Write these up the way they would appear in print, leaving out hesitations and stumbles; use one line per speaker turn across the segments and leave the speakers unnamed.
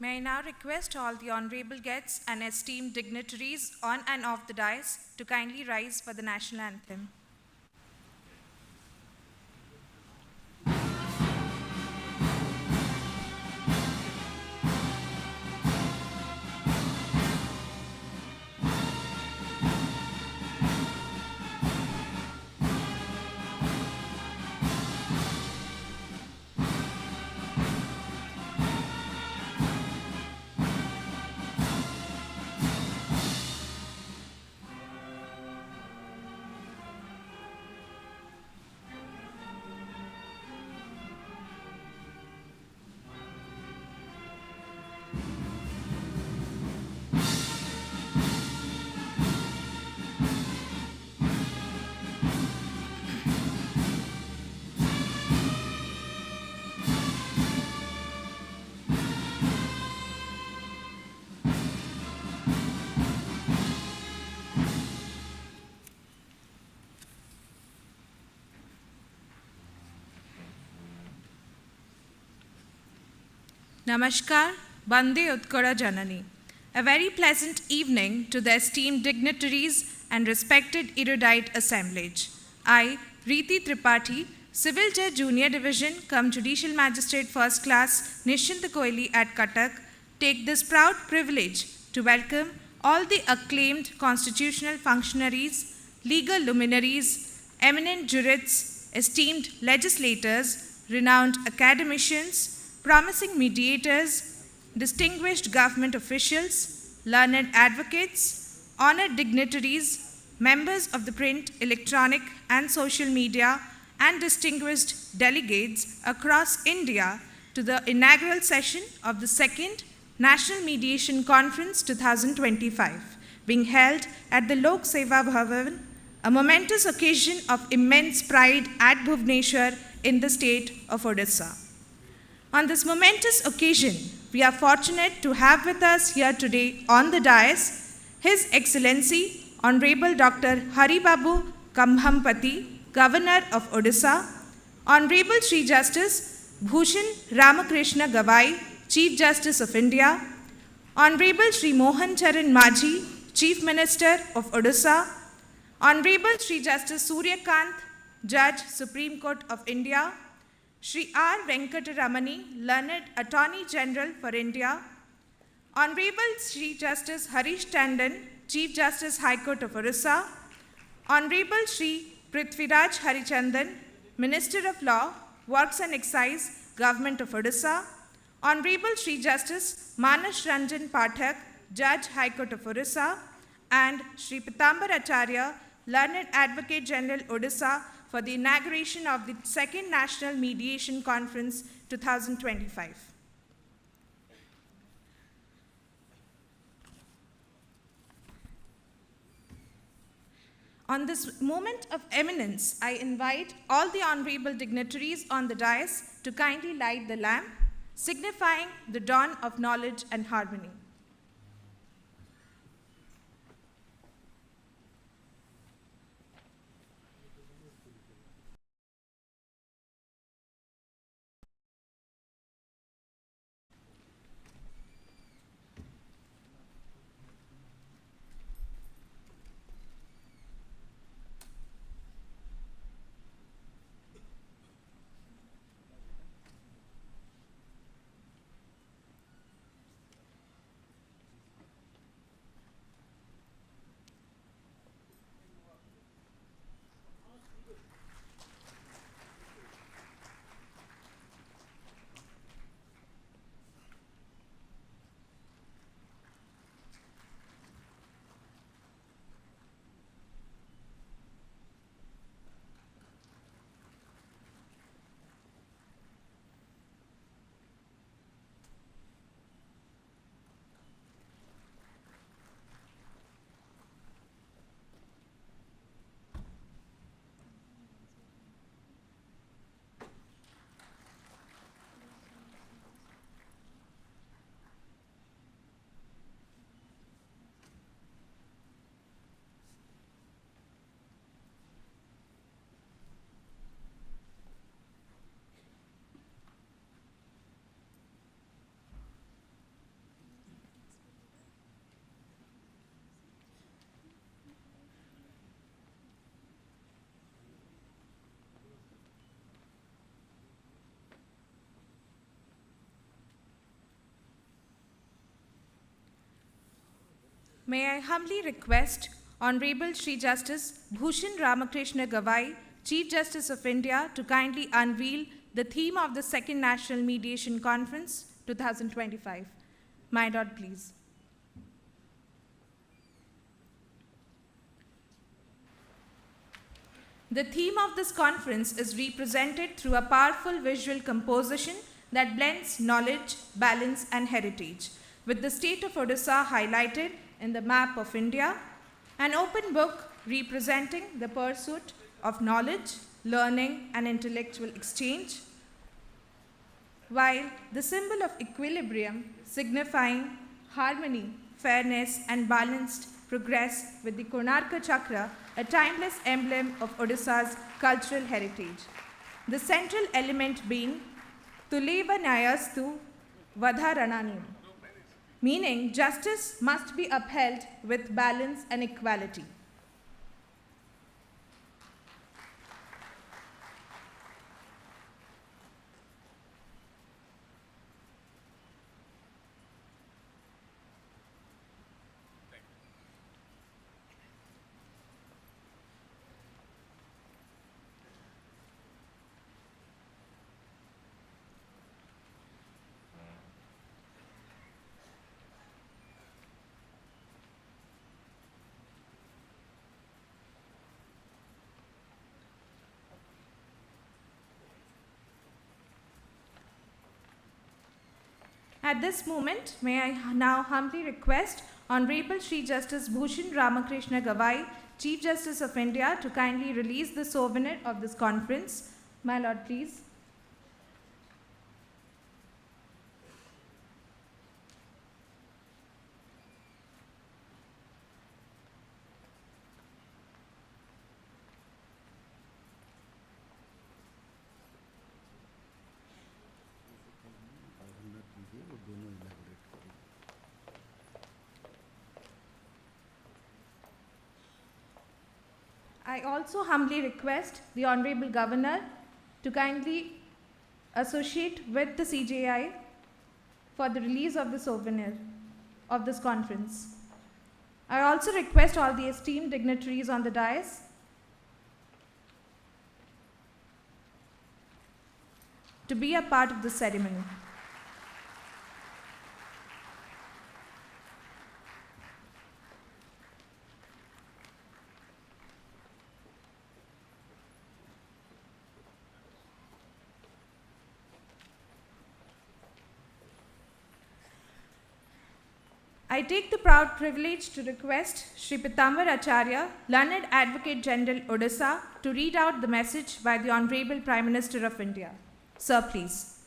May I now request all the honorable guests and esteemed dignitaries on and off the dais to kindly rise for the national anthem. Namaskar, Bande Utkara Janani. A very pleasant evening to the esteemed dignitaries and respected erudite assemblage. I, Reeti Tripathi, Civil Judge Junior Division, cum Judicial Magistrate First Class, Nishchint Koili at Cuttack, take this proud privilege to welcome all the acclaimed constitutional functionaries, legal luminaries, eminent jurists, esteemed legislators, renowned academicians, promising mediators, distinguished government officials, learned advocates, honored dignitaries, members of the print, electronic, and social media, and distinguished delegates across India to the inaugural session of the second National Mediation Conference 2025, being held at the Seva Bhawan, a momentous occasion of immense pride at Bhubaneswar in the state of Odisha. On this momentous occasion, we are fortunate to have with us here today on the dais His Excellency Honorable Dr. Hari Babu Kambhampati, Governor of Odisha, Honorable Shri Justice Bhushan Ramkrishna Gavai, Chief Justice of India, Honorable Shri Mohan Charan Majhi, Chief Minister of Odisha, Honorable Shri Justice Surya Kant, Judge, Supreme Court of India, Shri R. Venkataramani, Learned Attorney General for India, Honorable Shri Justice Harish Tandon, Chief Justice High Court of Orissa, Honorable Shri Prithviraj Harichandan, Minister of Law, Works and Excise, Government of Odisha, Honorable Shri Justice Manas Ranjan Pathak, Judge, High Court of Orissa, and Shri Pitambar Acharya, Learned Advocate General Odisha, for the inauguration of the second National Mediation Conference 2025. On this moment of eminence, I invite all the honorable dignitaries on the dais to kindly light the lamp, signifying the dawn of knowledge and harmony. May I humbly request Honorable Shri Justice Bhushan Ramkrishna Gavai, Chief Justice of India, to kindly unveil the theme of the Second National Mediation Conference 2025. My lord, please. The theme of this conference is represented through a powerful visual composition that blends knowledge, balance, and heritage, with the state of Odisha highlighted in the map of India, an open book representing the pursuit of knowledge, learning, and intellectual exchange, while the symbol of equilibrium signifying harmony, fairness, and balanced progress with the Konarka Chakra, a timeless emblem of Odisha's cultural heritage. The central element being Tuleva Nyayastu Vadharananiyam, meaning justice must be upheld with balance and equality. At this moment, may I now humbly request Honorable Shri Justice Bhushan Ramakrishna Gavai, Chief Justice of India, to kindly release the souvenir of this conference. My lord, please. I also humbly request the Honorable Governor to kindly associate with the CJI for the release of the souvenir of this conference. I also request all the esteemed dignitaries on the dais to be a part of the ceremony. I take the proud privilege to request Shri Pitambar Acharya, Learned Advocate General Odisha, to read out the message by the Honorable Prime Minister of India. Sir, please.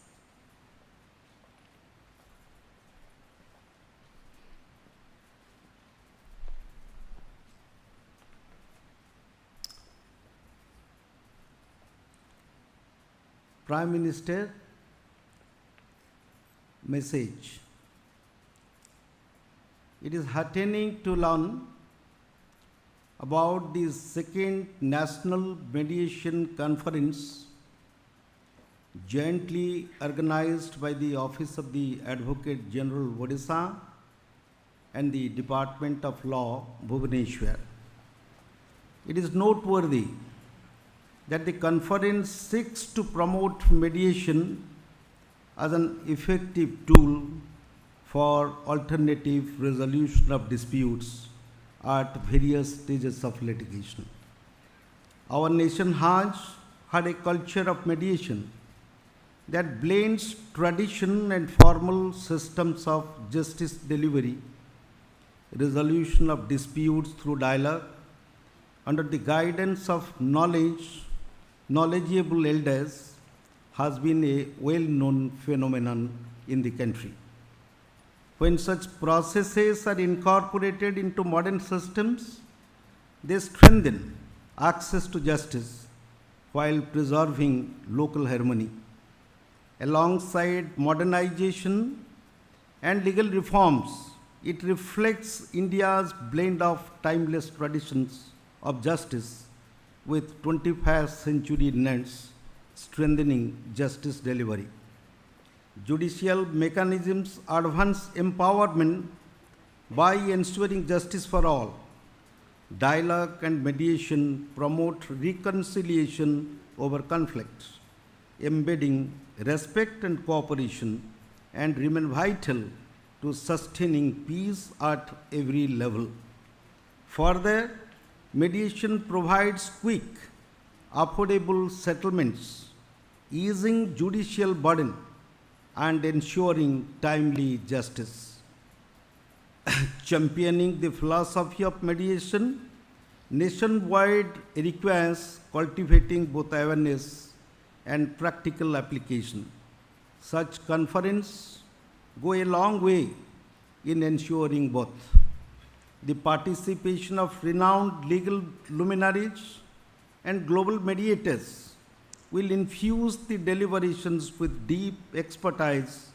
Prime Minister message. It is heartening to learn about the second National Mediation Conference jointly organized by the Office of the Advocate General Odisha and the Department of Law, Bhubaneswar. It is noteworthy that the conference seeks to promote mediation as an effective tool for alternative resolution of disputes at various stages of litigation. Our nation has had a culture of mediation that blends tradition and formal systems of justice delivery, resolution of disputes through dialogue, under the guidance of knowledgeable elders, has been a well-known phenomenon in the country. When such processes are incorporated into modern systems, they strengthen access to justice while preserving local harmony. Alongside modernization and legal reforms, it reflects India's blend of timeless traditions of justice with 21st century needs, strengthening justice delivery. Judicial mechanisms advance empowerment By ensuring justice for all, dialogue and mediation promote reconciliation over conflicts, embedding respect and cooperation, and remain vital to sustaining peace at every level. Further, mediation provides quick, affordable settlements, easing judicial burden and ensuring timely justice. Championing the philosophy of mediation nationwide requires cultivating both awareness and practical application. Such conferences go a long way in ensuring both. The participation of renowned legal luminaries and global mediators will infuse the deliberations with deep expertise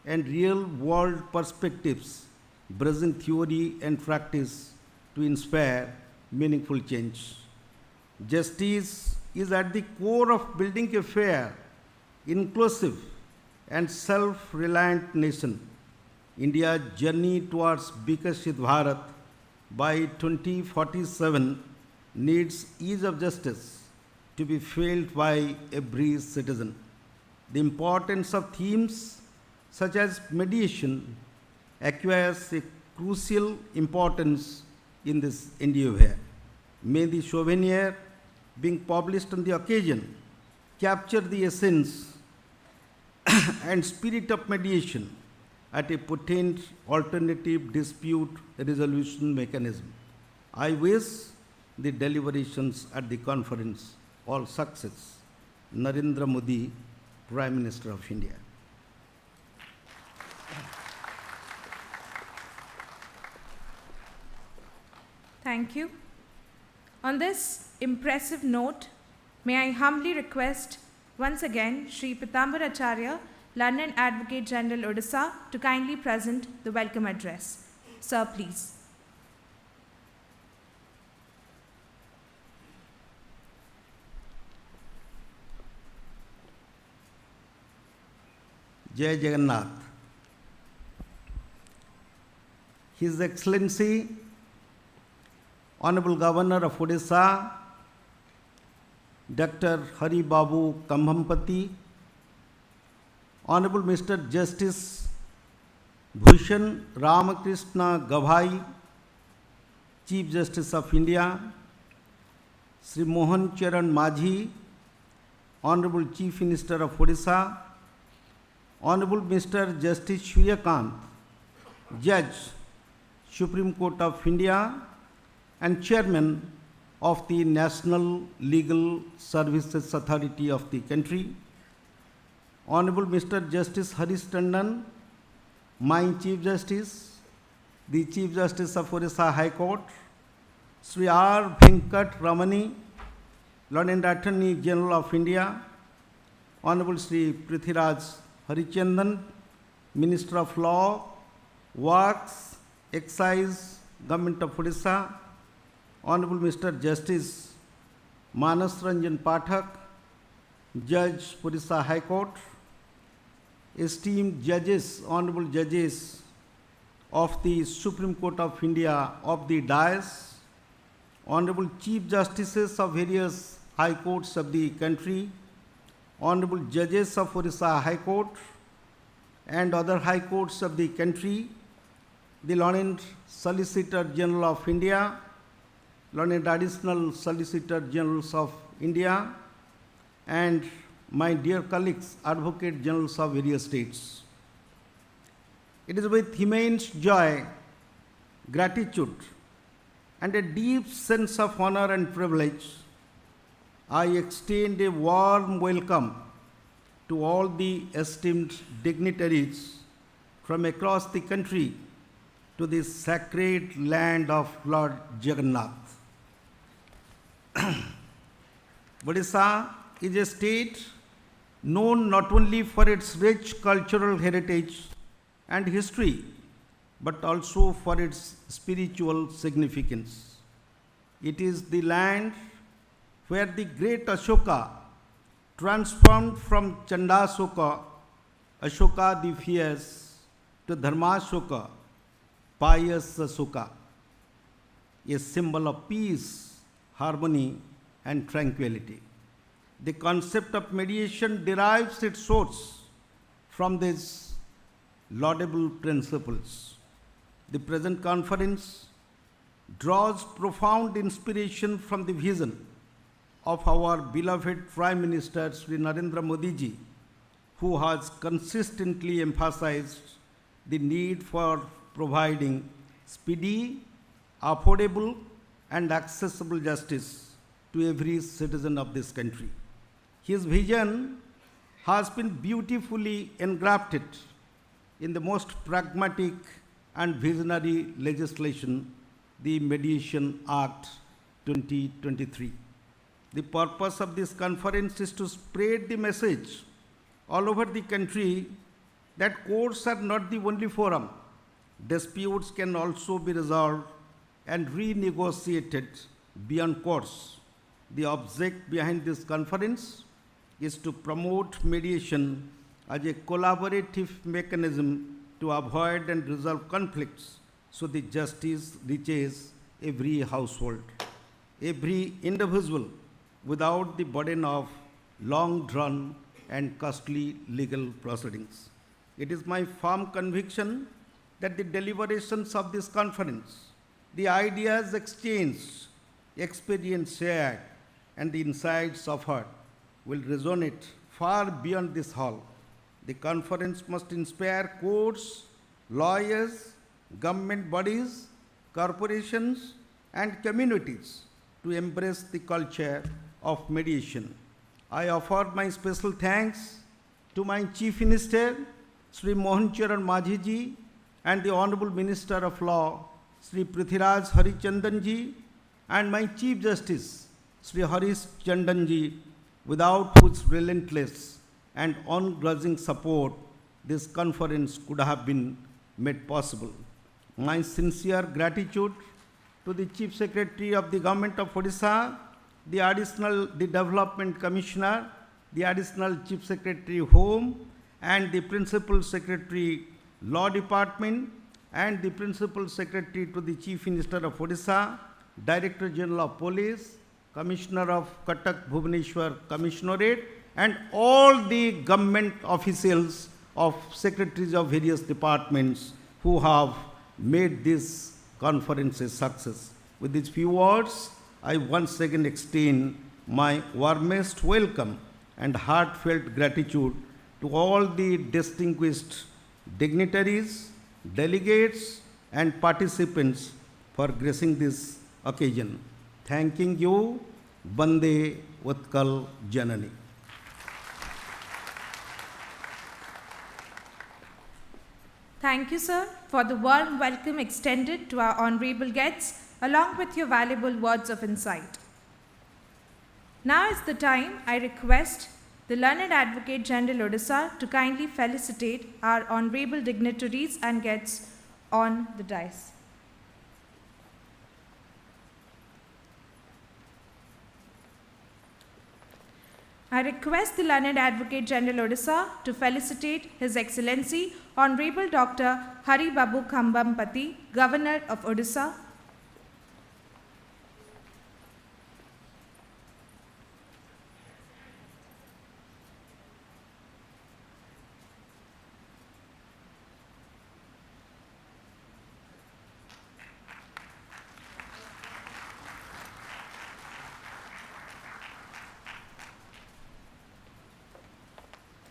and real-world perspectives, bridging theory and practice to inspire meaningful change. Justice is at the core of building a fair, inclusive, and self-reliant nation. India's journey towards Viksit Bharat by 2047 needs ease of justice to be felt by every citizen. The importance of themes such as mediation acquires a crucial importance in this endeavor. May the souvenir being published on the occasion capture the essence and spirit of mediation at a potent alternative dispute resolution mechanism. I wish the deliberations at the conference all success. Narendra Modi, Prime Minister of India.
Thank you. On this impressive note, may I humbly request once again Shri Acharya, London Advocate General Odisha, to kindly present the welcome address. Sir, please.
Jai Jagannath. His Excellency, Honorable Governor of Odisha, Dr. Hari Babu Kambhampati, Honorable Mr. Justice Bhushan Ramkrishna Gavai, Chief Justice of India, Sri Mohan Charan Majhi, Honorable Chief Minister of Odisha, Honorable Mr. Justice Suryakant, Judge, Supreme Court of India, and Chairman of the National Legal Services Authority of the country, Honorable Mr. Justice Harish Tandon, my Chief Justice, the Chief Justice of Orissa High Court, Sri R. Venkat Ramani, Lord and Attorney General of India, Honorable Sri Prithviraj Harichandan, Minister of Law, Works, Excise, Government of Odisha, Honorable Mr. Justice Manas Ranjan Pathak, Judge, Odisha High Court, esteemed judges, honorable judges of the Supreme Court of India of the dais, honorable Chief Justices of various High Courts of the country, honorable judges of Odisha High Court and other High Courts of the country, the Learned Solicitor General of India, Learned Additional Solicitor Generals of India, and my dear colleagues, Advocate Generals of various states. It is with immense joy, gratitude, and a deep sense of honor and privilege I extend a warm welcome to all the esteemed dignitaries from across the country to this sacred land of Lord Jagannath. Odisha is a state known not only for its rich cultural heritage and history, but also for its spiritual significance. It is the land where the great Ashoka transformed from Chandasoka, Ashoka the Fierce, to Dharmashoka, pious sukkah, a symbol of peace, harmony, and tranquility. The concept of mediation derives its source from these laudable principles. The present conference draws profound inspiration from the vision of our beloved Prime Minister Shri Narendra Modi ji, who has consistently emphasized the need for providing speedy, affordable, and accessible justice to every citizen of this country. His vision has been beautifully engrafted in the most pragmatic and visionary legislation, the Mediation Act 2023. The purpose of this conference is to spread the message all over the country that courts are not the only forum. Disputes can also be resolved and renegotiated beyond courts. The object behind this conference is to promote mediation as a collaborative mechanism to avoid and resolve conflicts so the justice reaches every household, every individual, without the burden of long-drawn and costly legal proceedings. It is my firm conviction that the deliberations of this conference, the ideas exchanged, experience shared, and the insights offered will resonate far beyond this hall. The conference must inspire courts, lawyers, government bodies, corporations, and communities to embrace the culture of mediation. I offer my special thanks to my Chief Minister, Shri Mohan Charan Majhi ji, and the Honorable Minister of Law, Shri Prithviraj Harichandan ji, and my Chief Justice, Shri Harish Chandan ji, without whose relentless and ungrudging support this conference could have been made possible. My sincere gratitude to the Chief Secretary of the Government of Odisha, the Development Commissioner, the Additional Chief Secretary Home, and the Principal Secretary Law Department, and the Principal Secretary to the Chief Minister of Odisha, Director General of Police, Commissioner of Cuttack Bhubaneswar Commissionerate, and all the government officials of secretaries of various departments who have made this conference a success. With these few words, I once again extend my warmest welcome and heartfelt gratitude to all the distinguished dignitaries, delegates, and participants for gracing this occasion. Thanking you, Bande Utkal Janani.
Thank you, sir, for the warm welcome extended to our honorable guests, along with your valuable words of insight. Now is the time I request the Learned Advocate General Odisha to kindly felicitate our honorable dignitaries and guests on the dais. I request the Learned Advocate General Odisha to felicitate His Excellency Honorable Dr. Hari Babu Khambampati, Governor of Odisha.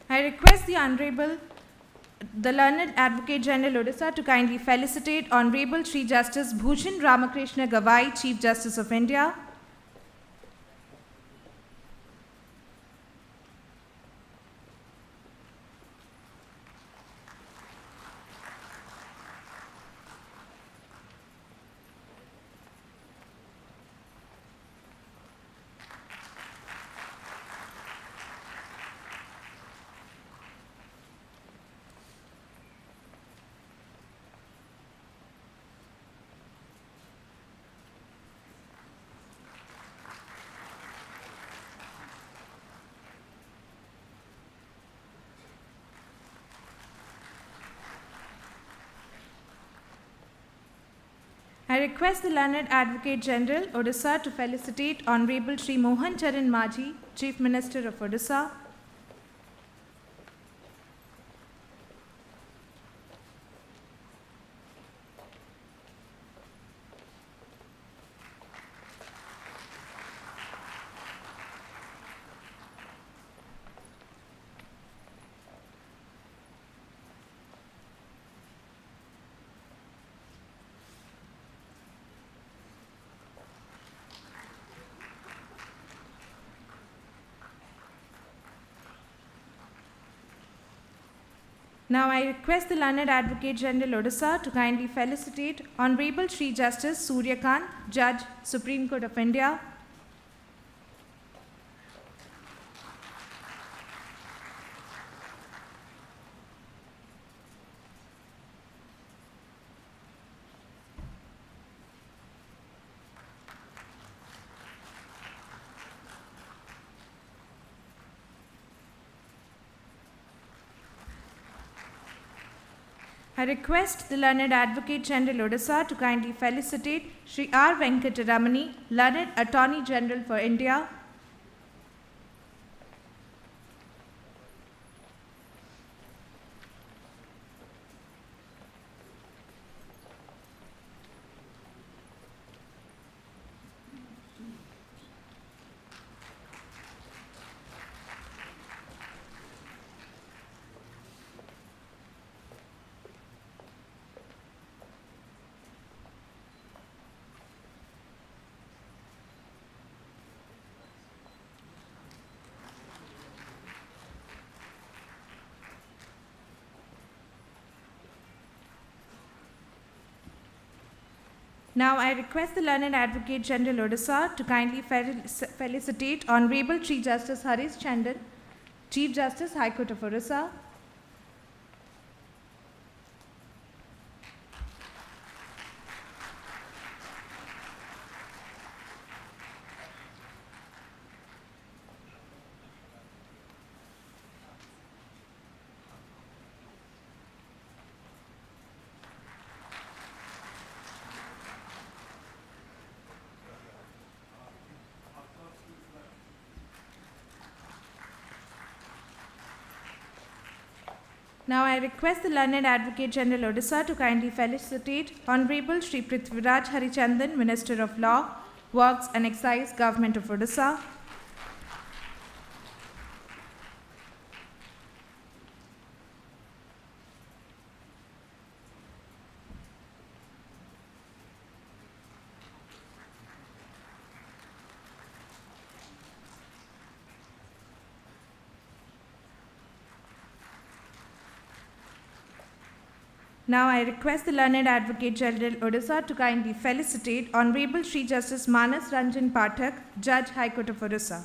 I request the Learned Advocate General Odisha to kindly felicitate Honorable Shri Justice Bhushan Ramkrishna Gavai, Chief Justice of India. I request the learned Advocate General, Odisha, to felicitate Honorable Shri Mohan Charan Majhi, Chief Minister of Odisha. Now I request the learned Advocate General Odisha to kindly felicitate Honorable Shri Justice Suryakant, Judge, Supreme Court of India. I request the learned Advocate General Odisha to kindly felicitate Shri R. Venkataramani, learned Attorney General for India. Now I request the learned Advocate General Odisha to kindly felicitate Honorable Chief Justice Harish Chandan, Chief Justice, High Court of Orissa. Now I request the learned Advocate General Odisha to kindly felicitate Honorable Shri Prithviraj Harichandan, Minister of Law, Works and Excise, Government of Odisha. Now I request the learned Advocate General Odisha to kindly felicitate Honorable Shri Justice Manas Ranjan Pathak, Judge, High Court of Orissa.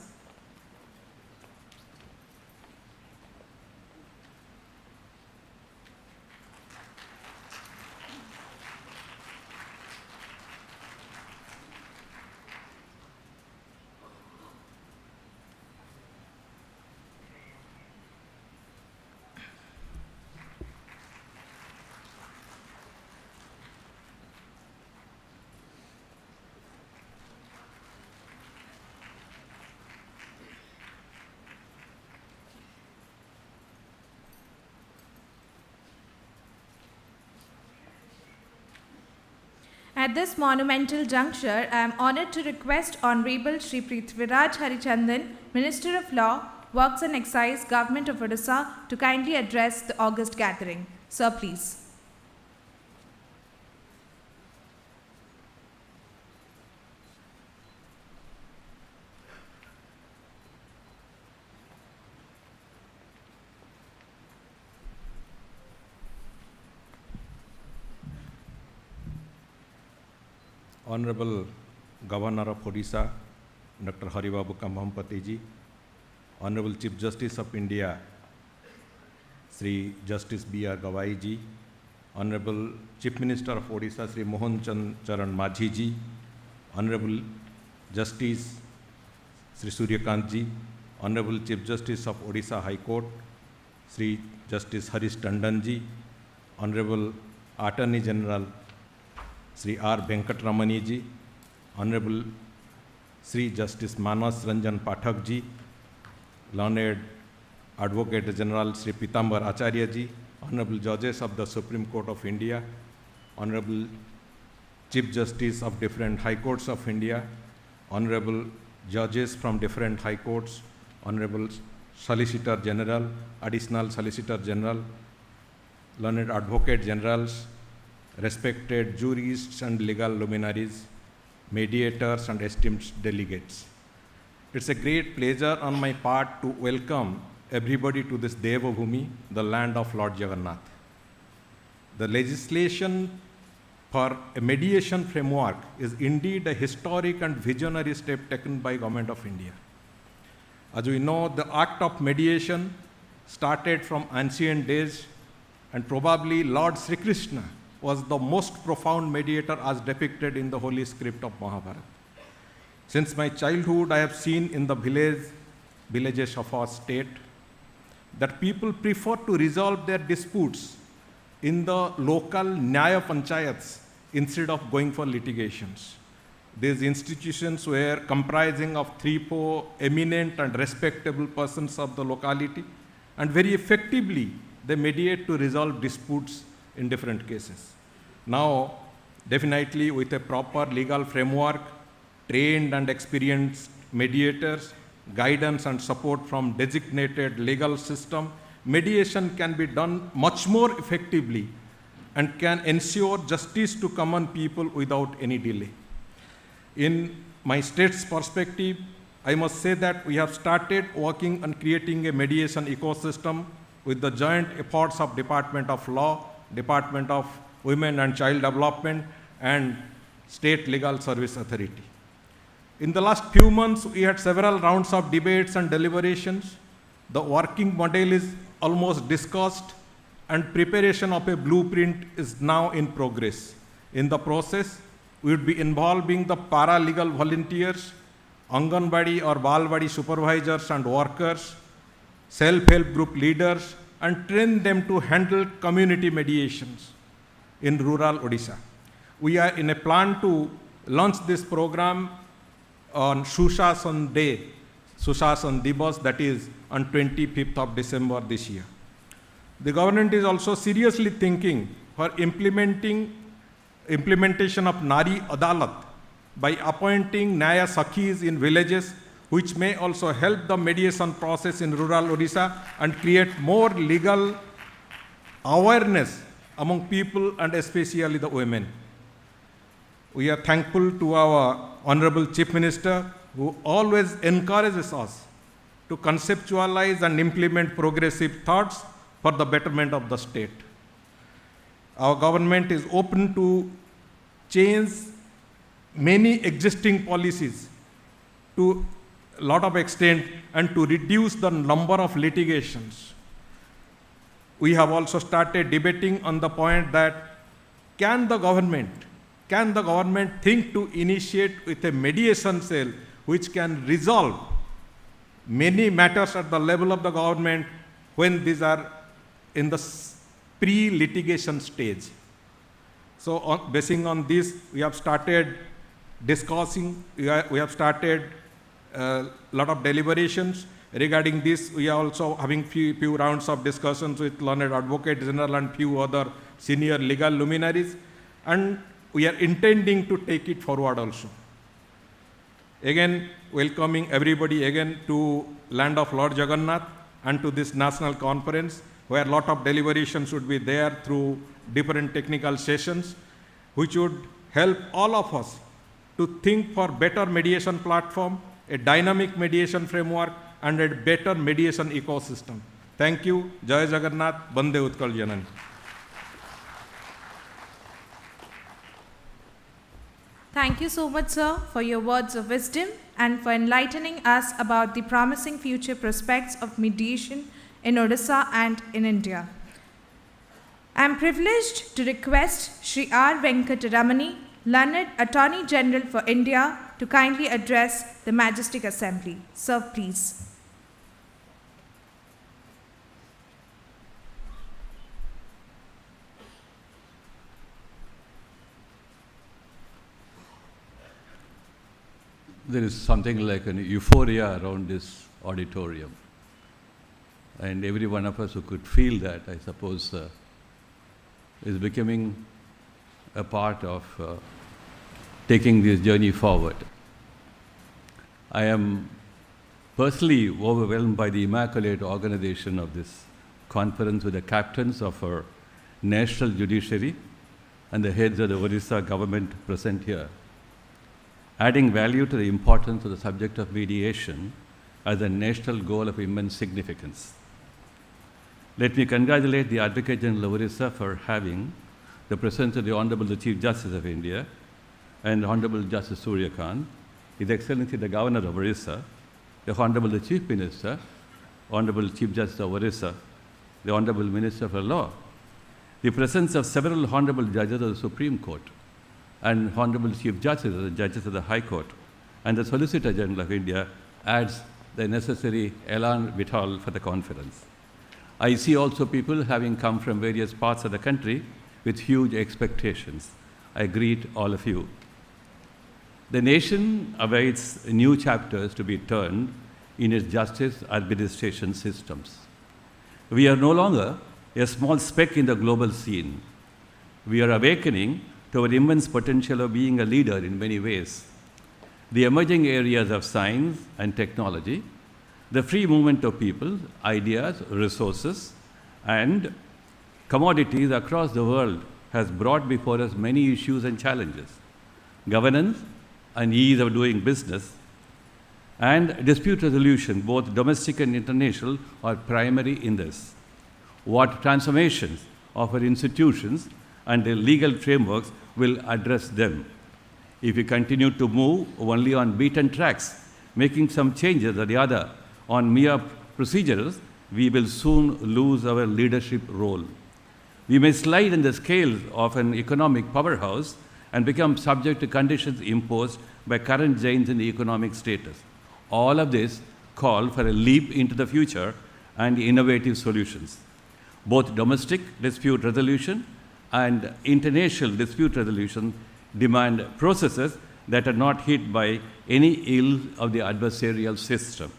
At this monumental juncture, I am honoured to request Honorable Shri Prithviraj Harichandan, Minister of Law, Works and Excise, Government of Odisha, to kindly address the august gathering. Sir, please.
Honorable Governor of Odisha, Dr. Haribabu Kambhampati ji, Honorable Chief Justice of India, Shri Justice B.R. Gavai ji, Honorable Chief Minister of Odisha, Shri Mohan Charan Majhi ji, Honorable Justice Shri Suryakant ji, Honorable Chief Justice of Odisha High Court, Shri Justice Harish Tandon ji, Honorable Attorney General Shri R. Venkatramani ji, Honorable Shri Justice Manas Ranjan Pathak ji, Learned Advocate General Shri Pitambar Acharya ji, Honorable Judges of the Supreme Court of India, Honorable Chief Justice of different High Courts of India, Honorable Judges from different High Courts, Honorable Solicitor General, Additional Solicitor General, Learned Advocate Generals, respected jurists and legal luminaries, mediators and esteemed delegates. It's a great pleasure on my part to welcome everybody to this Deva Bhumi, the land of Lord Jagannath. The legislation for a mediation framework is indeed a historic and visionary step taken by Government of India. As we know, the act of mediation started from ancient days, and probably Lord Shri Krishna was the most profound mediator as depicted in the holy script of Mahabharata. Since my childhood, I have seen in the villages of our state that people prefer to resolve their disputes in the local Nyaya Panchayats instead of going for litigations. These institutions were comprising of 3-4 eminent and respectable persons of the locality, and very effectively they mediate to resolve disputes in different cases. Now, definitely with a proper legal framework, trained and experienced mediators, guidance and support from designated legal system, mediation can be done much more effectively and can ensure justice to common people without any delay. In my state's perspective, I must say that we have started working on creating a mediation ecosystem with the joint efforts of Department of Law, Department of Women and Child Development, and State Legal Service Authority. In the last few months, we had several rounds of debates and deliberations. The working model is almost discussed, and preparation of a blueprint is now in progress. In the process, we would be involving the paralegal volunteers, Anganwadi or Balwadi supervisors and workers, self-help group leaders, and train them to handle community mediations in rural Odisha. We are in a plan to launch this program on Sushasan Day, Sushasan Divas, that is on 25th of December this year. The government is also seriously thinking for implementation of Nari Adalat by appointing Nyaya Sakhis in villages, which may also help the mediation process in rural Odisha and create more legal awareness among people and especially the women. We are thankful to our Honorable Chief Minister, who always encourages us to conceptualize and implement progressive thoughts for the betterment of the state. Our government is open to change many existing policies to a lot of extent and to reduce the number of litigations. We have also started debating on the point that can the government think to initiate with a mediation cell which can resolve many matters at the level of the government when these are in the pre-litigation stage. So basing on this, we have started discussing, we have started a lot of deliberations. Regarding this, we are also having few rounds of discussions with Learned Advocate General and few other senior legal luminaries, and we are intending to take it forward also. Again, welcoming everybody again to land of Lord Jagannath and to this national conference, where a lot of deliberations would be there through different technical sessions, which would help all of us to think for better mediation platform, a dynamic mediation framework, and a better mediation ecosystem. Thank you. Jai Jagannath. Bande Utkal Janani.
Thank you so much, sir, for your words of wisdom and for enlightening us about the promising future prospects of mediation in Odisha and in India. I am privileged to request Shri R. Venkatramani, Learned Attorney General for India, to kindly address the Majestic Assembly. Sir, please.
there is something like an euphoria around this auditorium. And every one of us who could feel that, I suppose, is becoming a part of taking this journey forward. I am personally overwhelmed by the immaculate organization of this conference with the captains of our national judiciary and the heads of the Odisha government present here, adding value to the importance of the subject of mediation as a national goal of immense significance. Let me congratulate the Advocate General of Orissa for having the presence of the Honorable the Chief Justice of India and Honorable Justice Surya Khan, His Excellency the Governor of Orissa, the Honorable the Chief Minister, Honorable Chief Justice of Orissa, the Honorable Minister for Law, the presence of several Honorable Judges of the Supreme Court, and Honorable Chief Justices, the Judges of the High Court, and the Solicitor General of India adds the necessary elan vital for the conference. I see also people having come from various parts of the country with huge expectations. I greet all of you. The nation awaits new chapters to be turned in its justice administration systems. We are no longer a small speck in the global scene. We are awakening to our immense potential of being a leader in many ways. The emerging areas of science and technology, the free movement of people, ideas, resources, and commodities across the world has brought before us many issues and challenges. Governance and ease of doing business and dispute resolution, both domestic and international, are primary in this. What transformations of our institutions and the legal frameworks will address them. If we continue to move only on beaten tracks, making some changes or the other on mere procedures, we will soon lose our leadership role. We may slide in the scales of an economic powerhouse and become subject to conditions imposed by current giants in the economic status. All of this call for a leap into the future and innovative solutions. Both domestic dispute resolution and international dispute resolution demand processes that are not hit by any ill of the adversarial system.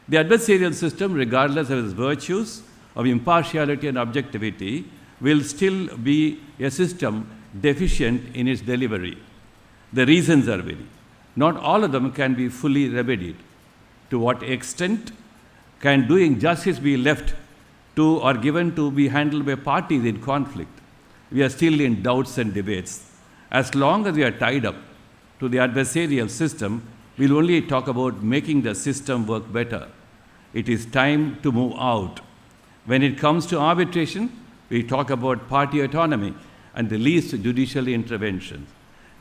The adversarial system, regardless of its virtues of impartiality and objectivity, will still be a system deficient in its delivery. The reasons are many. Not all of them can be fully remedied. To what extent can doing justice be left to or given to be handled by parties in conflict? We are still in doubts and debates. As long as we are tied up to the adversarial system, we'll only talk about making the system work better. It is time to move out. When it comes to arbitration, we talk about party autonomy and the least judicial interventions.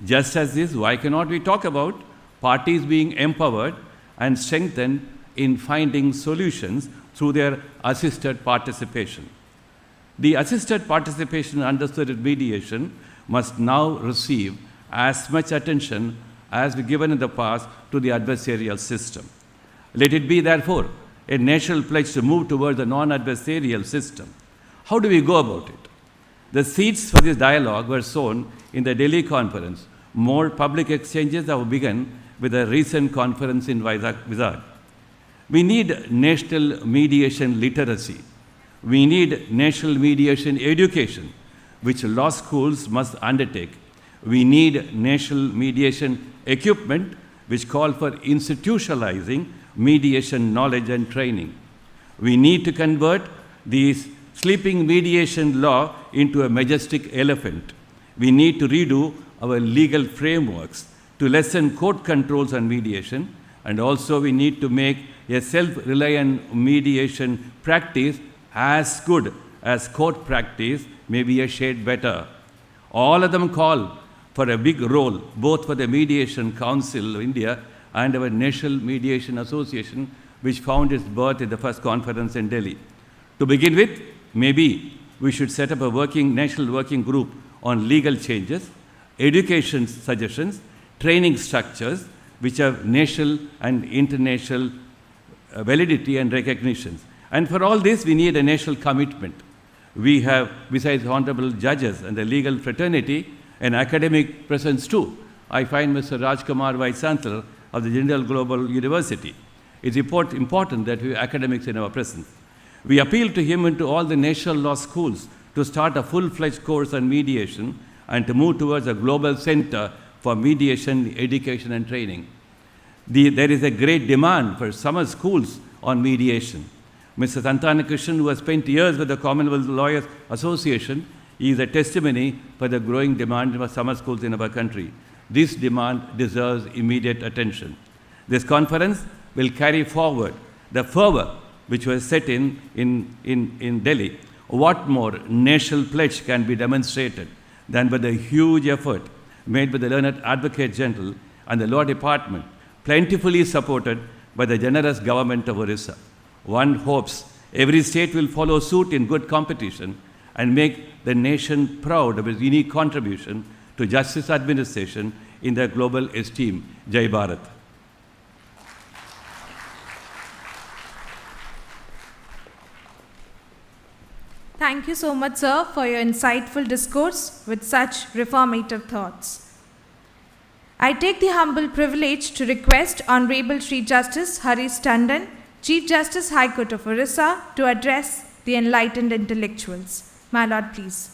Just as this, why cannot we talk about parties being empowered and strengthened in finding solutions through their assisted participation? The assisted participation understood in mediation must now receive as much attention as we given in the past to the adversarial system. Let it be, therefore, a national pledge to move towards a non-adversarial system. How do we go about it? The seeds for this dialogue were sown in the Delhi conference. More public exchanges have begun with a recent conference in Vizag. We need national mediation literacy. We need national mediation education, which law schools must undertake. We need national mediation equipment, which call for institutionalizing mediation knowledge and training. We need to convert these sleeping mediation law into a majestic elephant. We need to redo our legal frameworks to lessen court controls on mediation, and also we need to make a self-reliant mediation practice as good as court practice, maybe a shade better. All of them call for a big role, both for the Mediation Council of India and our National Mediation Association, which found its birth in the first conference in Delhi. To begin with, maybe we should set up a national working group on legal changes, education suggestions, training structures, which have national and international validity and recognitions. And for all this, we need a national commitment. We have, besides honorable judges and the legal fraternity, an academic presence too. I find Mr. Rajkumar, Vice Chancellor, of the General Global University. It's important that we have academics in our presence. We appeal to him and to all the national law schools to start a full-fledged course on mediation and to move towards a global center for mediation, education, and training. There is a great demand for summer schools on mediation. Mr. Ramkrishna, who has spent years with the Commonwealth Lawyers Association, is a testimony for the growing demand for summer schools in our country. This demand deserves immediate attention. This conference will carry forward the fervor which was set in Delhi. What more national pledge can be demonstrated than by the huge effort made by the learned Advocate General and the Law Department, plentifully supported by the generous government of Orissa. One hopes every state will follow suit in good competition and make the nation proud of its unique contribution to justice administration in their global esteem. Jai Bharat.
Thank you so much, sir, for your insightful discourse with such reformative thoughts. I take the humble privilege to request Honorable Shri Justice Harish Tandon, Chief Justice, High Court of Orissa, to address the enlightened intellectuals. My Lord, please.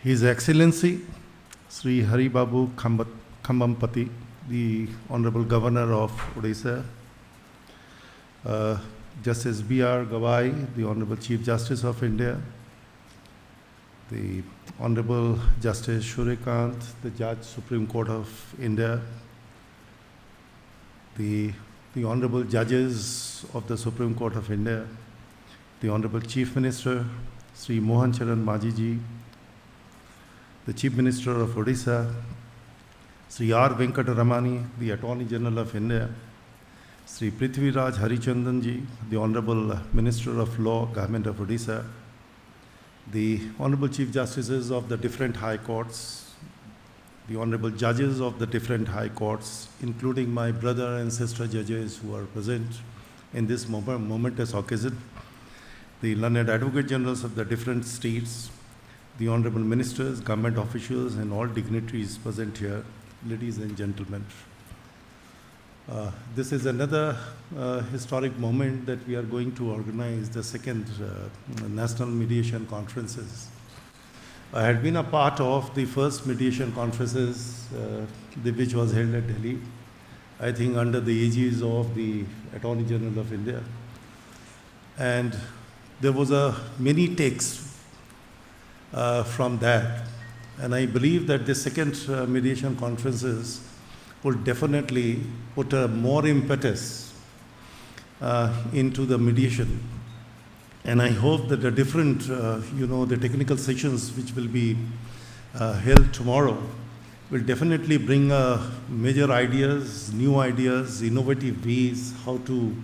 His Excellency Shri Hari Babu Khambampati, the Honorable Governor of Odisha, Justice B.R. Gavai, the Honorable Chief Justice of India, the Honorable Justice Shurikant, the Judge, Supreme Court of India, the Honorable Judges of the Supreme Court of India, the Honorable Chief Minister, Sri Mohan Charan Majiji, the Chief Minister of Odisha, Sri R. Venkataramani, the Attorney General of India, Sri Prithviraj Harichandanji, the Honorable Minister of Law, Government of Odisha, the Honorable Chief Justices of the different High Courts, the Honorable Judges of the different High Courts, including my brother and sister judges who are present in this momentous occasion, the learned Advocate Generals of the different states, the Honorable Ministers, government officials, and all dignitaries present here, ladies and gentlemen. This is another historic moment that we are going to organize the second National Mediation Conferences. I had been a part of the first mediation conferences which was held at Delhi, I think under the aegis of the Attorney General of India. And there was many takes from that. And I believe that the second mediation conferences will definitely put a more impetus into the mediation. And I hope that the different, the technical sessions which will be held tomorrow will definitely bring major ideas, new ideas, innovative ways how to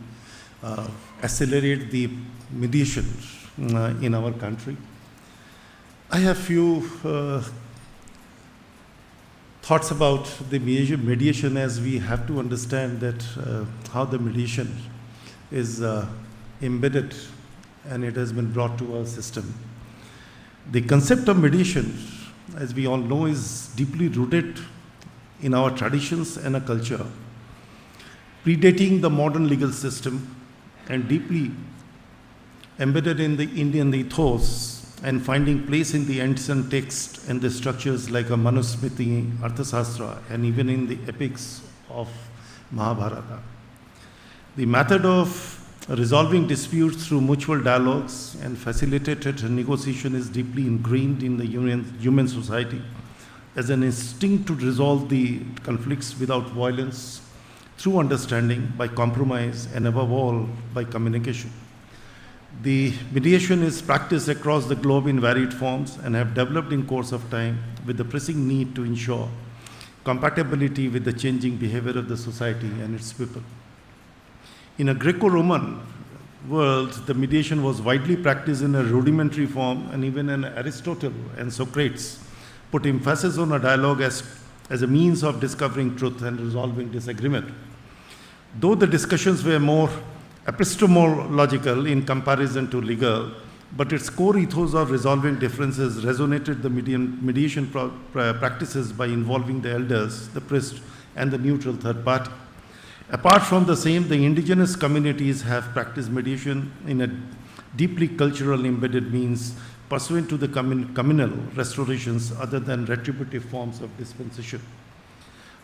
accelerate the mediation in our country. I have few thoughts about the mediation, as we have to understand that how the mediation is embedded and it has been brought to our system. The concept of mediation, as we all know, is deeply rooted in our traditions and a culture, predating the modern legal system and deeply embedded in the Indian ethos and finding place in the ancient text and the structures like a Manusmriti, Arthasastra, and even in the epics of Mahabharata. The method of resolving disputes through mutual dialogues and facilitated negotiation is deeply ingrained in the human society as an instinct to resolve the conflicts without violence, through understanding, by compromise, and above all, by communication. The mediation is practiced across the globe in varied forms and have developed in course of time with the pressing need to ensure compatibility with the changing behavior of the society and its people. In a Greco-Roman world, the mediation was widely practiced in a rudimentary form, and even in Aristotle and Socrates put emphasis on a dialogue as a means of discovering truth and resolving disagreement. Though the discussions were more epistemological in comparison to legal, but its core ethos of resolving differences resonated the mediation practices by involving the elders, the priest, and the neutral third party. Apart from the same, the indigenous communities have practiced mediation in a deeply cultural embedded means pursuant to the communal restorations other than retributive forms of dispensation.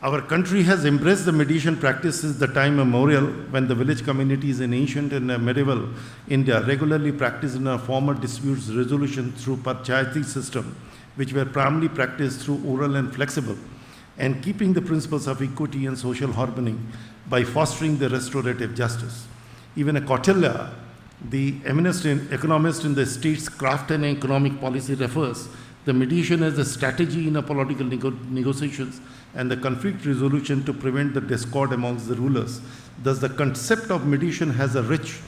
Our country has embraced the mediation practice since the time immemorial, when the village communities in ancient and medieval India regularly practiced in a formal disputes resolution through panchayati system, which were primarily practiced through oral and flexible, and keeping the principles of equity and social harmony by fostering the restorative justice. Even a Kautilya, the eminent economist in the state's craft and economic policy, refers the mediation as a strategy in a political negotiations and the conflict resolution to prevent the discord amongst the rulers. Thus, the concept of mediation has a rich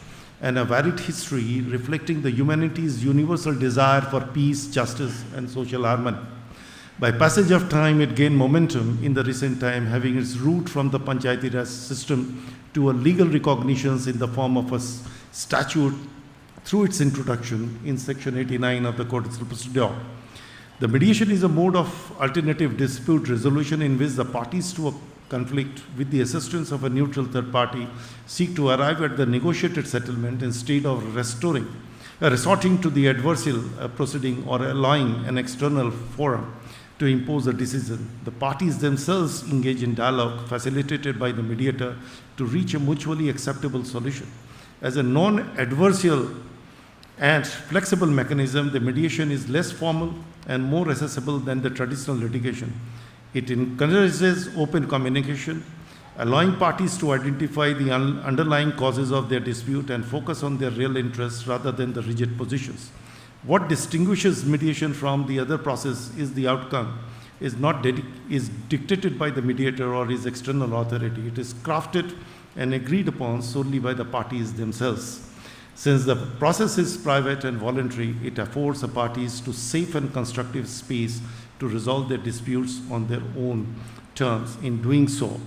and a varied history reflecting the humanity's universal desire for peace, justice, and social harmony. By passage of time, it gained momentum in the recent time, having its root from the Panchayati Raj system to a legal recognitions in the form of a statute through its introduction in Section 89 of the Code of Procedure. The mediation is a mode of alternative dispute resolution in which the parties to a conflict, with the assistance of a neutral third party, seek to arrive at the negotiated settlement instead of resorting to the adversarial proceeding or allowing an external forum to impose a decision. The parties themselves engage in dialogue facilitated by the mediator to reach a mutually acceptable solution. As a non-adversarial and flexible mechanism, the mediation is less formal and more accessible than the traditional litigation. It encourages open communication, allowing parties to identify the underlying causes of their dispute and focus on their real interests rather than the rigid positions. What distinguishes mediation from the other process is the outcome is dictated by the mediator or his external authority. It is crafted and agreed upon solely by the parties themselves. Since the process is private and voluntary, it affords the parties to safe and constructive space to resolve their disputes on their own terms. In doing so,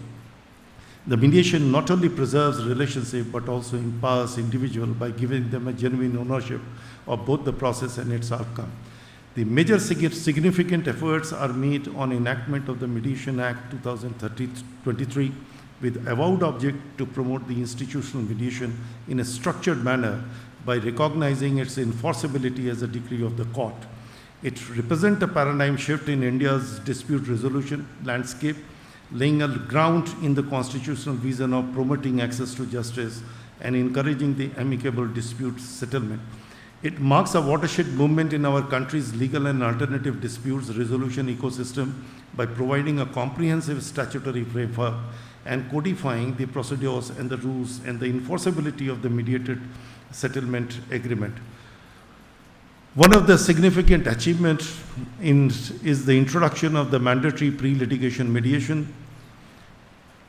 the mediation not only preserves relationship but also empowers individuals by giving them a genuine ownership of both the process and its outcome. The major significant efforts are made on enactment of the Mediation Act 2023 with avowed object to promote the institutional mediation in a structured manner by recognizing its enforceability as a decree of the court. It represents a paradigm shift in India's dispute resolution landscape, laying a ground in the constitutional vision of promoting access to justice and encouraging the amicable dispute settlement. It marks a watershed movement in our country's legal and alternative disputes resolution ecosystem by providing a comprehensive statutory framework and codifying the procedures and the rules and the enforceability of the mediated settlement agreement. One of the significant achievements is the introduction of the mandatory pre-litigation mediation,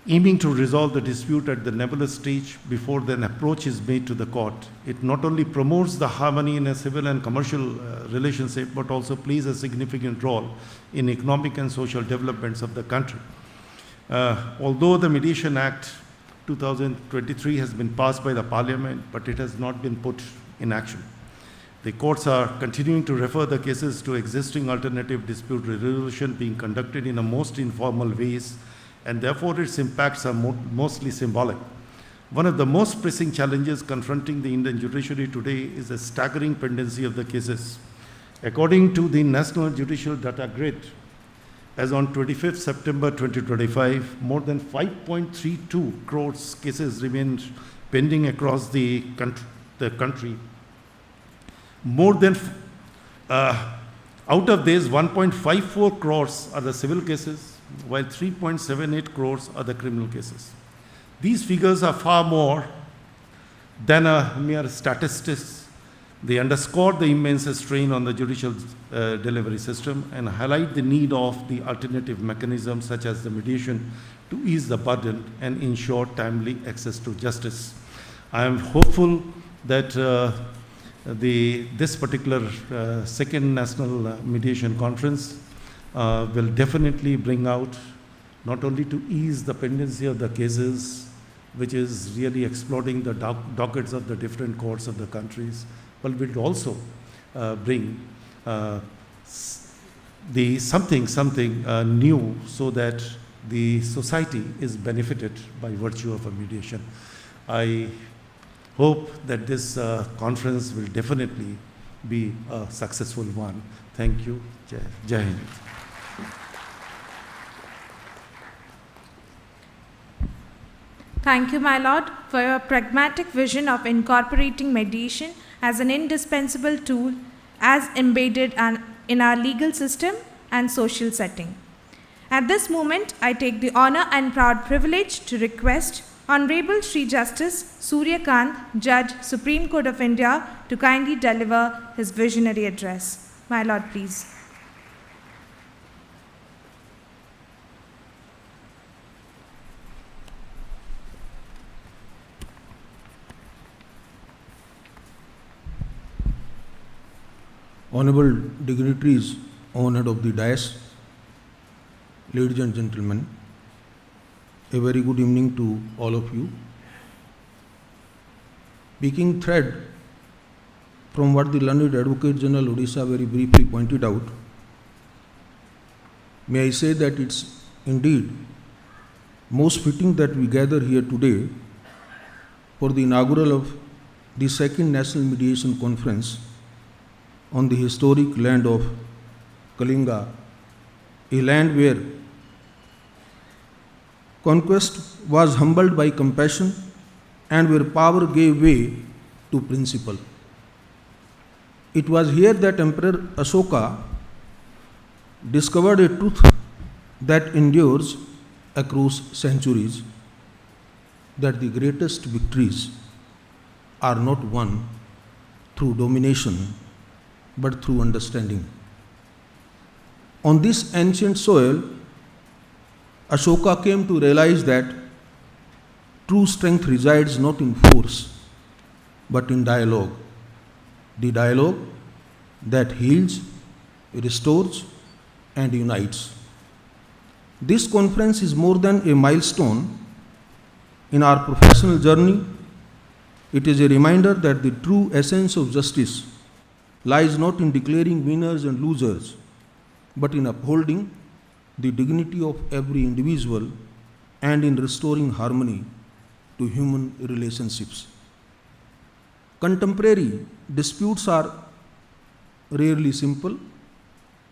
aiming to resolve the dispute at the nebulous stage before an approach is made to the court. It not only promotes the harmony in a civil and commercial relationship, but also plays a significant role in economic and social developments of the country. Although the Mediation Act 2023 has been passed by the Parliament, but it has not been put in action. The courts are continuing to refer the cases to existing alternative dispute resolution being conducted in a most informal ways, and therefore its impacts are mostly symbolic. One of the most pressing challenges confronting the Indian judiciary today is the staggering pendency of the cases. According to the National Judicial Data Grid, as on 25th September 2025, more than 5.32 crores cases remain pending across the country. More than, out of these, 1.54 crores are the civil cases, while 3.78 crores are the criminal cases. These figures are far more than a mere statistics. They underscore the immense strain on the judicial delivery system and highlight the need of the alternative mechanisms such as the mediation to ease the burden and ensure timely access to justice. I am hopeful that this particular second National Mediation Conference will definitely bring out not only to ease the pendency of the cases, which is really exploring the dockets of the different courts of the countries, but will also bring something new, so that the society is benefited by virtue of a mediation. I hope that this conference will definitely be a successful one. Thank you. Jai Hind.
Thank you, my Lord, for your pragmatic vision of incorporating mediation as an indispensable tool as embedded in our legal system and social setting. At this moment, I take the honor and proud privilege to request Honorable Shri Justice Surya Kant, Judge, Supreme Court of India, to kindly deliver his visionary address. My Lord, please.
Honorable dignitaries on head of the dais, ladies and gentlemen, a very good evening to all of you. Picking thread from what the learned Advocate General Odisha very briefly pointed out, may I say that it's indeed most fitting that we gather here today for the inaugural of the second National Mediation Conference on the historic land of Kalinga, a land where conquest was humbled by compassion and where power gave way to principle. It was here that Emperor Ashoka discovered a truth that endures across centuries, that the greatest victories are not won through domination but through understanding. On this ancient soil, Ashoka came to realize that true strength resides not in force but in dialogue. The dialogue that heals, restores, and unites. This conference is more than a milestone in our professional journey. It is a reminder that the true essence of justice lies not in declaring winners and losers, but in upholding the dignity of every individual and in restoring harmony to human relationships. Contemporary disputes are rarely simple.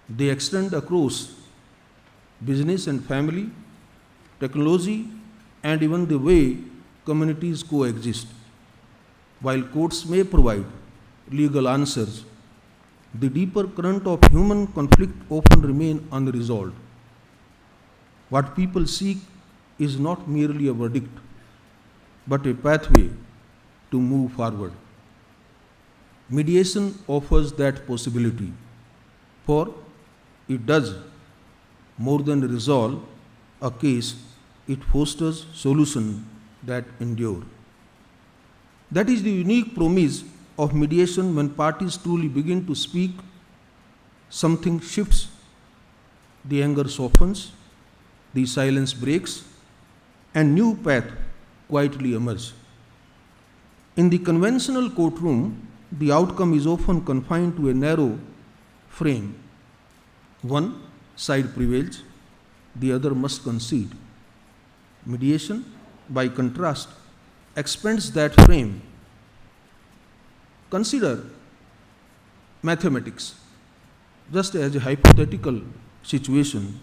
They extend across business and family, technology, and even the way communities coexist. While courts may provide legal answers, the deeper current of human conflict often remain unresolved. What people seek is not merely a verdict, but a pathway to move forward. Mediation offers that possibility, for it does more than resolve a case, it fosters solutions that endure. That is the unique promise of mediation. When parties truly begin to speak, something shifts, the anger softens, the silence breaks, and new path quietly emerge. In the conventional courtroom, the outcome is often confined to a narrow frame. One side prevails, the other must concede. Mediation, by contrast, expands that frame. Consider mathematics, just as a hypothetical situation.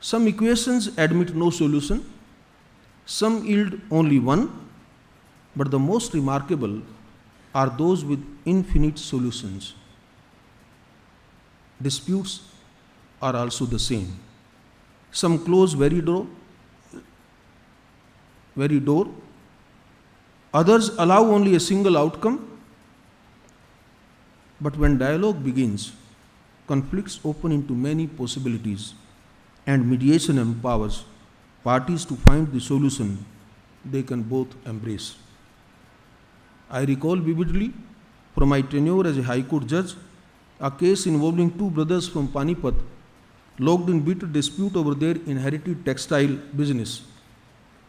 Some equations admit no solution, some yield only one, but the most remarkable are those with infinite solutions. Disputes are also the same. Some close very door, others allow only a single outcome. But when dialogue begins, conflicts open into many possibilities, and mediation empowers parties to find the solution they can both embrace. I recall vividly from my tenure as a High Court judge a case involving two brothers from Panipat locked in bitter dispute over their inherited textile business.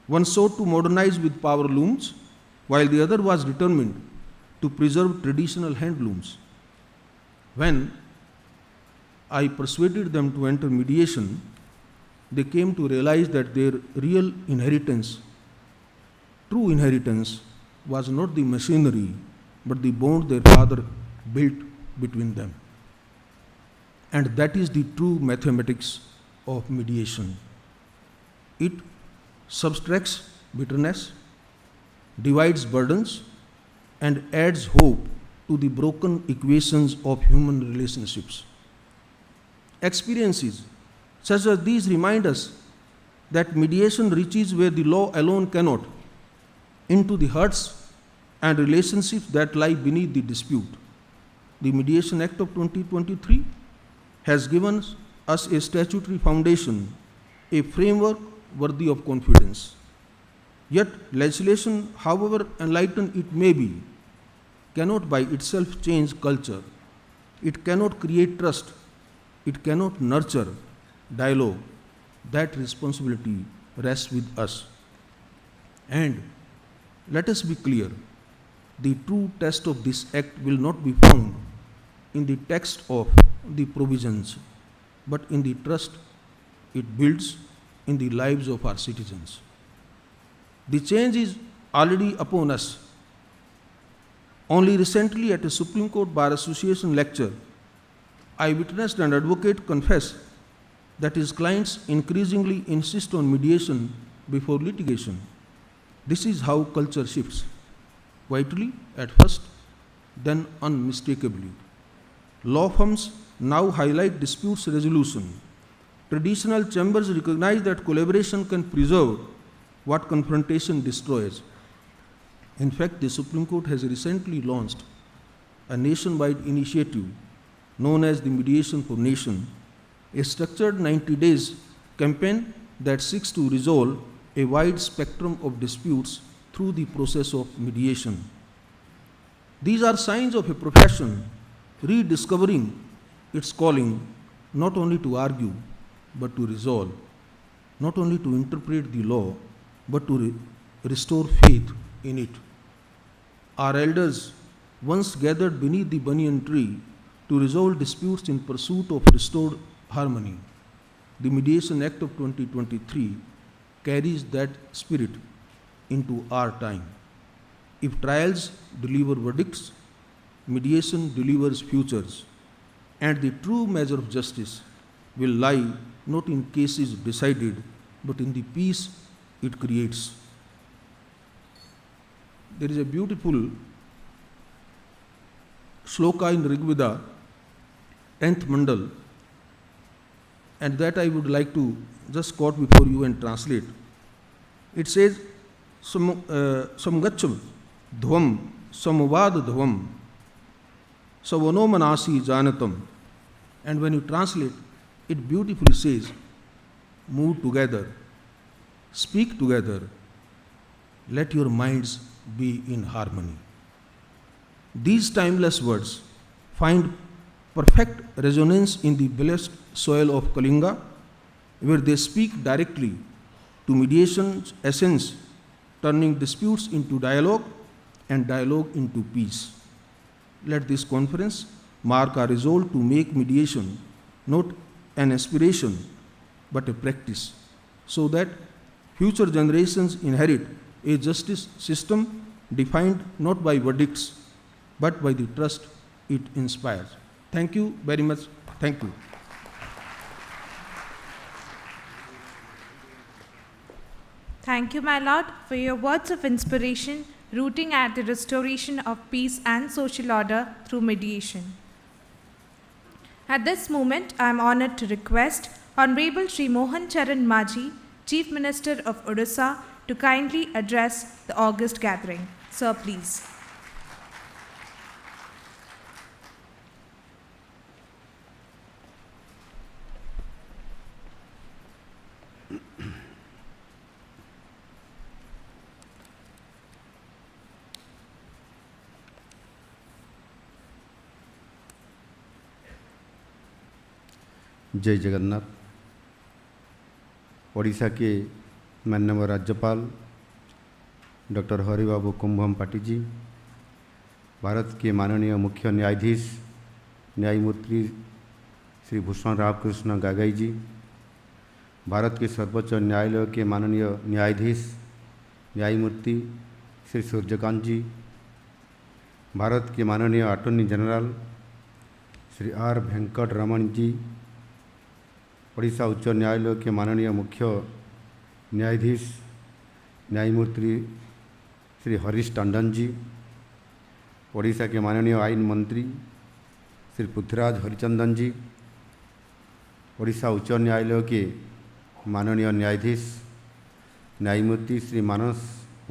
One sought to modernize with power looms, while the other was determined to preserve traditional handlooms. When I persuaded them to enter mediation, they came to realize that their real inheritance, true inheritance, was not the machinery, but the bond their father built between them. And that is the true mathematics of mediation. It subtracts bitterness, divides burdens, and adds hope to the broken equations of human relationships. Experiences such as these remind us that mediation reaches where the law alone cannot, into the hearts and relationships that lie beneath the dispute. The Mediation Act of 2023 has given us a statutory foundation, a framework worthy of confidence. Yet legislation, however enlightened it may be, cannot by itself change culture. It cannot create trust. It cannot nurture dialogue. That responsibility rests with us. And let us be clear, the true test of this act will not be found in the text of the provisions, but in the trust it builds in the lives of our citizens. The change is already upon us. Only recently at a Supreme Court Bar Association lecture, I witnessed an advocate confess that his clients increasingly insist on mediation before litigation. This is how culture shifts, quietly at first, then unmistakably. Law firms now highlight disputes resolution. Traditional chambers recognize that collaboration can preserve what confrontation destroys. In fact, the Supreme Court has recently launched a nationwide initiative known as the Mediation for Nation, a structured 90 days campaign that seeks to resolve a wide spectrum of disputes through the process of mediation. These are signs of a profession rediscovering its calling not only to argue but to resolve, not only to interpret the law but to restore faith in it. Our elders once gathered beneath the banyan tree to resolve disputes in pursuit of restored harmony. The Mediation Act of 2023 carries that spirit into our time. If trials deliver verdicts, mediation delivers futures, and the true measure of justice will lie not in cases decided, but in the peace it creates. There is a beautiful shloka in Rigveda, 10th mandal, and that I would like to just quote before you and translate. It says, Samgacham dhvam samvad dhvam savanomanasi janatam. And when you translate, it beautifully says, move together, speak together, let your minds be in harmony. These timeless words find perfect resonance in the blessed soil of Kalinga, where they speak directly to mediation's essence, turning disputes into dialogue and dialogue into peace. Let this conference mark our resolve to make mediation not an aspiration but a practice, so that future generations inherit a justice system defined not by verdicts but by the trust it inspires. Thank you very much. Thank you.
Thank you, my Lord, for your words of inspiration rooting at the restoration of peace and social order through mediation. At this moment, I am honored to request Honorable Shri Mohan Charan Majhi, Chief Minister of Odisha, to kindly address the August gathering. Sir, please.
जय जगन्नाथ। ओडिशा के
माननीय राज्यपाल doctor Haribabu कुंभमपाटी जी, भारत के माननीय मुख्य न्यायाधीश न्यायमूर्ति श्री भूषण रामकृष्ण गागाई जी, भारत के सर्वोच्च न्यायालय के माननीय न्यायाधीश न्यायमूर्ति श्री सूर्यकांत जी, भारत के माननीय attorney general Shri R Venkat Raman ji, Odisha उच्च न्यायालय के माननीय मुख्य न्यायाधीश न्यायमूर्ति श्री हरीश टंडन जी, ओडिशा के माननीय आईन मंत्री श्री पृथ्वीराज हरिचंदन जी, ओडिशा उच्च न्यायालय के माननीय न्यायाधीश न्यायमूर्ति श्री मानस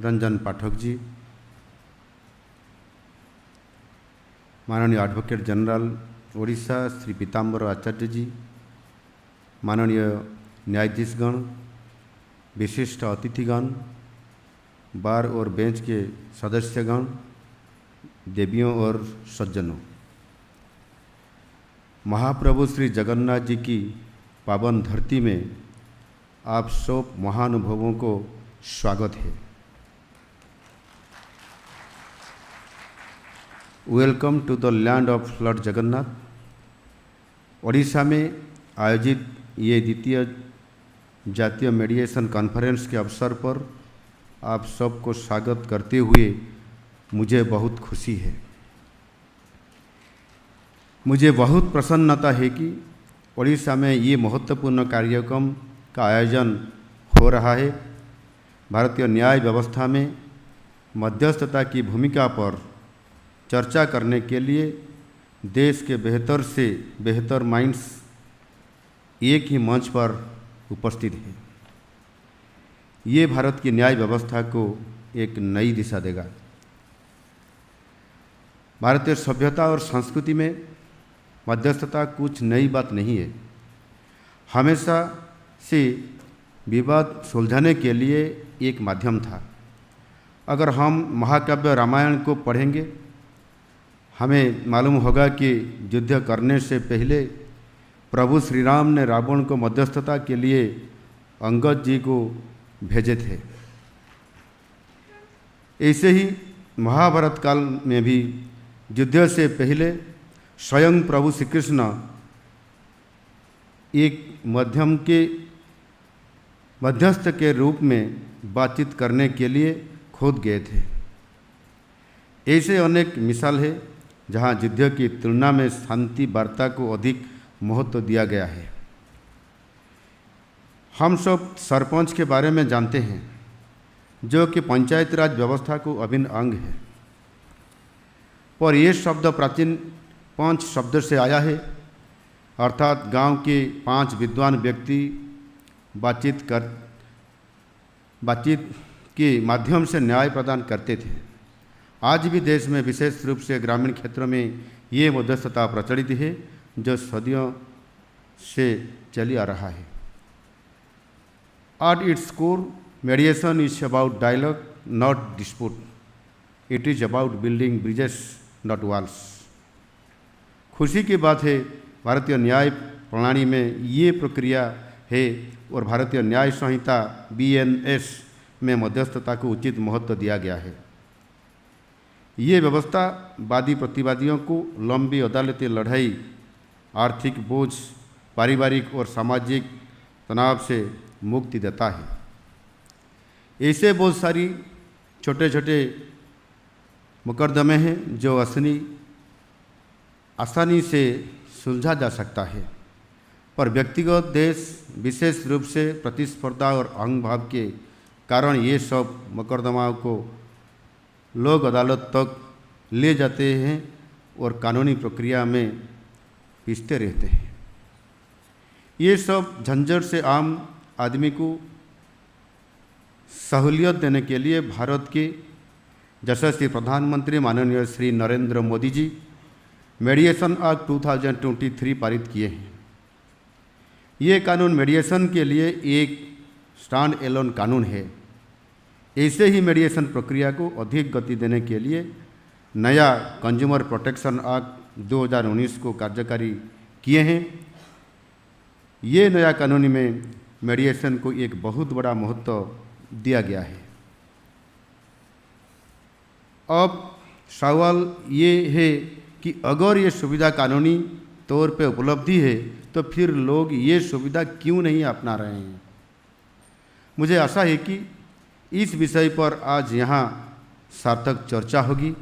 रंजन पाठक जी, माननीय एडवोकेट जनरल ओडिशा श्री पीताम्बर आचार्य जी, माननीय न्यायाधीशगण, विशिष्ट अतिथिगण, बार और बेंच के सदस्यगण, देवियों और सज्जनों, महाप्रभु श्री जगन्नाथ जी की पावन धरती में आप सब महानुभावों को स्वागत है। Welcome to the land of lord Jagannath. Odisha में आयोजित ये द्वितीय जातीय मेडिएशन कॉन्फ्रेंस के अवसर पर आप सबको स्वागत करते हुए मुझे बहुत खुशी है। मुझे बहुत प्रसन्नता है कि ओडिशा में ये महत्वपूर्ण कार्यक्रम का आयोजन हो रहा है। भारतीय न्याय व्यवस्था में मध्यस्थता की भूमिका पर चर्चा करने के लिए देश के बेहतर से बेहतर माइंड्स एक ही मंच पर उपस्थित हैं। ये भारत की न्याय व्यवस्था को एक नई दिशा देगा। भारतीय सभ्यता और संस्कृति में मध्यस्थता कुछ नई बात नहीं है। हमेशा से विवाद सुलझाने के लिए एक माध्यम था। अगर हम महाकाव्य रामायण को पढ़ेंगे, हमें मालूम होगा कि युद्ध करने से पहले प्रभु श्री राम ने रावण को मध्यस्थता के लिए अंगद जी को भेजे थे। ऐसे ही महाभारत काल में भी युद्ध से पहले स्वयं प्रभु श्री कृष्ण एक मध्यस्थ के रूप में बातचीत करने के लिए खुद गए थे। ऐसे अनेक मिसाल है जहाँ युद्ध की तुलना में शांति वार्ता को अधिक महत्व दिया गया है। हम सब सरपंच के बारे में जानते हैं, जो कि पंचायती राज व्यवस्था को अभिन्न अंग है, पर यह शब्द प्राचीन पंच शब्द से आया है, अर्थात गांव के 5 विद्वान व्यक्ति बातचीत के माध्यम से न्याय प्रदान करते थे। आज भी देश में विशेष रूप से ग्रामीण क्षेत्रों में ये मध्यस्थता प्रचलित है, जो सदियों से चली आ रहा है। At its core, mediation is about dialogue, not dispute. It is about building bridges, not walls. खुशी की बात है, भारतीय न्याय प्रणाली में ये प्रक्रिया है और भारतीय न्याय संहिता BNS में मध्यस्थता को उचित महत्व दिया गया है। ये व्यवस्था वादी प्रतिवादियों को लंबी अदालती लड़ाई, आर्थिक बोझ, पारिवारिक और सामाजिक तनाव से मुक्ति देता है। ऐसे बहुत सारी छोटे छोटे मुकदमे हैं जो आसानी से सुलझा जा सकता है, पर व्यक्तिगत देश, विशेष रूप से प्रतिस्पर्धा और अहंग भाव के कारण ये सब मुकदमाओं को लोक अदालत तक ले जाते हैं और कानूनी प्रक्रिया में पिसते रहते हैं। ये सब झंझट से आम आदमी को सहूलियत देने के लिए भारत के यशस्वी प्रधानमंत्री माननीय श्री नरेंद्र मोदी जी मेडिएशन एक्ट 2023 पारित किए हैं। ये कानून मेडिएशन के लिए एक स्टैंड एलोन कानून है। ऐसे ही मेडिएशन प्रक्रिया को अधिक गति देने के लिए नया कंज्यूमर प्रोटेक्शन एक्ट 2019 को कार्यकारी किए हैं। ये नया कानून में मेडिएशन को एक बहुत बड़ा महत्व दिया गया है। अब सवाल ये है कि अगर ये सुविधा कानूनी तौर पे उपलब्धि है तो फिर लोग ये सुविधा क्यों नहीं अपना रहे हैं। मुझे आशा है कि इस विषय पर आज यहाँ सार्थक चर्चा होगी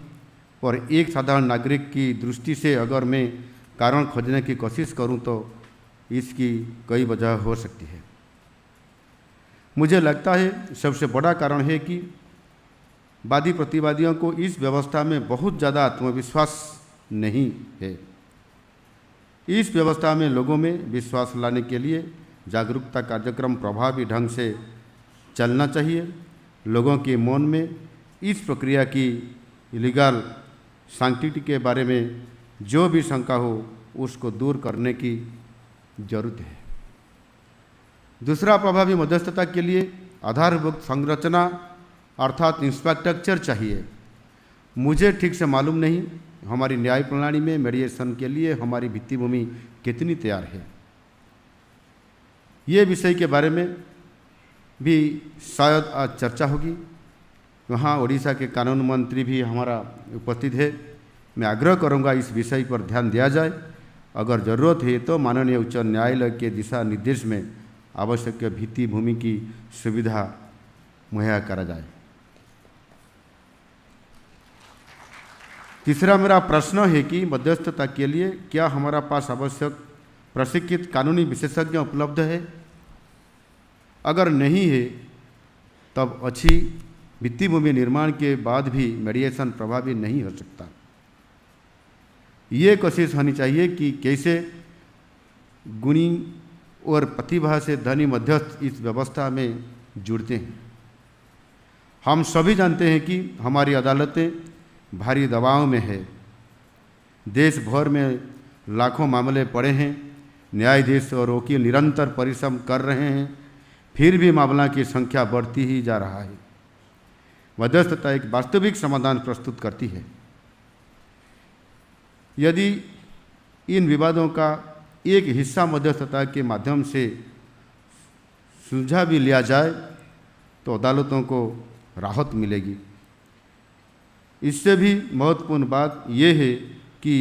और एक साधारण नागरिक की दृष्टि से अगर मैं कारण खोजने की कोशिश करूं तो इसकी कई वजह हो सकती है। मुझे लगता है सबसे बड़ा कारण है कि वादी प्रतिवादियों को इस व्यवस्था में बहुत ज़्यादा आत्मविश्वास नहीं है। इस व्यवस्था में लोगों में विश्वास लाने के लिए जागरूकता कार्यक्रम प्रभावी ढंग से चलना चाहिए। लोगों के मन में इस प्रक्रिया की इलीगल सैंक्टिटी के बारे में जो भी शंका हो उसको दूर करने की जरूरत है। दूसरा, प्रभावी मध्यस्थता के लिए आधारभूत संरचना अर्थात इंफ्रास्ट्रक्चर चाहिए। मुझे ठीक से मालूम नहीं हमारी न्याय प्रणाली में मेडिएशन के लिए हमारी भित्तिभूमि कितनी तैयार है। ये विषय के बारे में भी शायद आज चर्चा होगी। वहाँ ओडिशा के कानून मंत्री भी हमारा उपस्थित है। मैं आग्रह करूँगा इस विषय पर ध्यान दिया जाए। अगर ज़रूरत है तो माननीय उच्च न्यायालय के दिशा निर्देश में आवश्यक भित्तिभूमि की सुविधा मुहैया करा जाए। तीसरा मेरा प्रश्न है कि मध्यस्थता के लिए क्या हमारा पास आवश्यक प्रशिक्षित कानूनी विशेषज्ञ उपलब्ध है। अगर नहीं है तब अच्छी भित्तिभूमि निर्माण के बाद भी मेडिएशन प्रभावी नहीं हो सकता। ये कोशिश होनी चाहिए कि कैसे गुणी और प्रतिभा से धनी मध्यस्थ इस व्यवस्था में जुड़ते हैं। हम सभी जानते हैं कि हमारी अदालतें भारी दबाव में है। देश भर में लाखों मामले पड़े हैं। न्यायाधीश और वकील निरंतर परिश्रम कर रहे हैं, फिर भी मामलों की संख्या बढ़ती ही जा रहा है। मध्यस्थता एक वास्तविक समाधान प्रस्तुत करती है। यदि इन विवादों का एक हिस्सा मध्यस्थता के माध्यम से सुलझा भी लिया जाए तो अदालतों को राहत मिलेगी। इससे भी महत्वपूर्ण बात यह है कि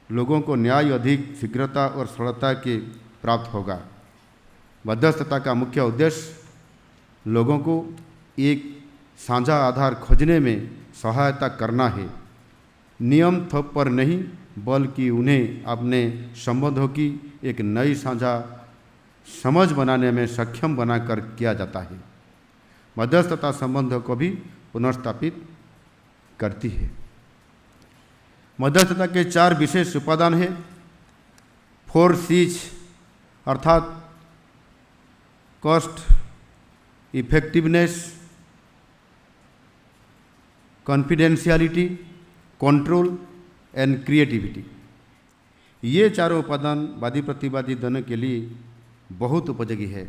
लोगों को न्याय अधिक शीघ्रता और सरलता के प्राप्त होगा। मध्यस्थता का मुख्य उद्देश्य लोगों को एक साझा आधार खोजने में सहायता करना है, नियम थोप पर नहीं बल्कि उन्हें अपने संबंधों की एक नई साझा समझ बनाने में सक्षम बनाकर किया जाता है। मध्यस्थता संबंधों को भी पुनर्स्थापित करती है। मध्यस्थता के 4 विशेष उपादान हैं। 4 C's अर्थात cost, effectiveness, confidentiality, control and creativity. ये चारों उपादान वादी प्रतिवादी दोनों के लिए बहुत उपयोगी है।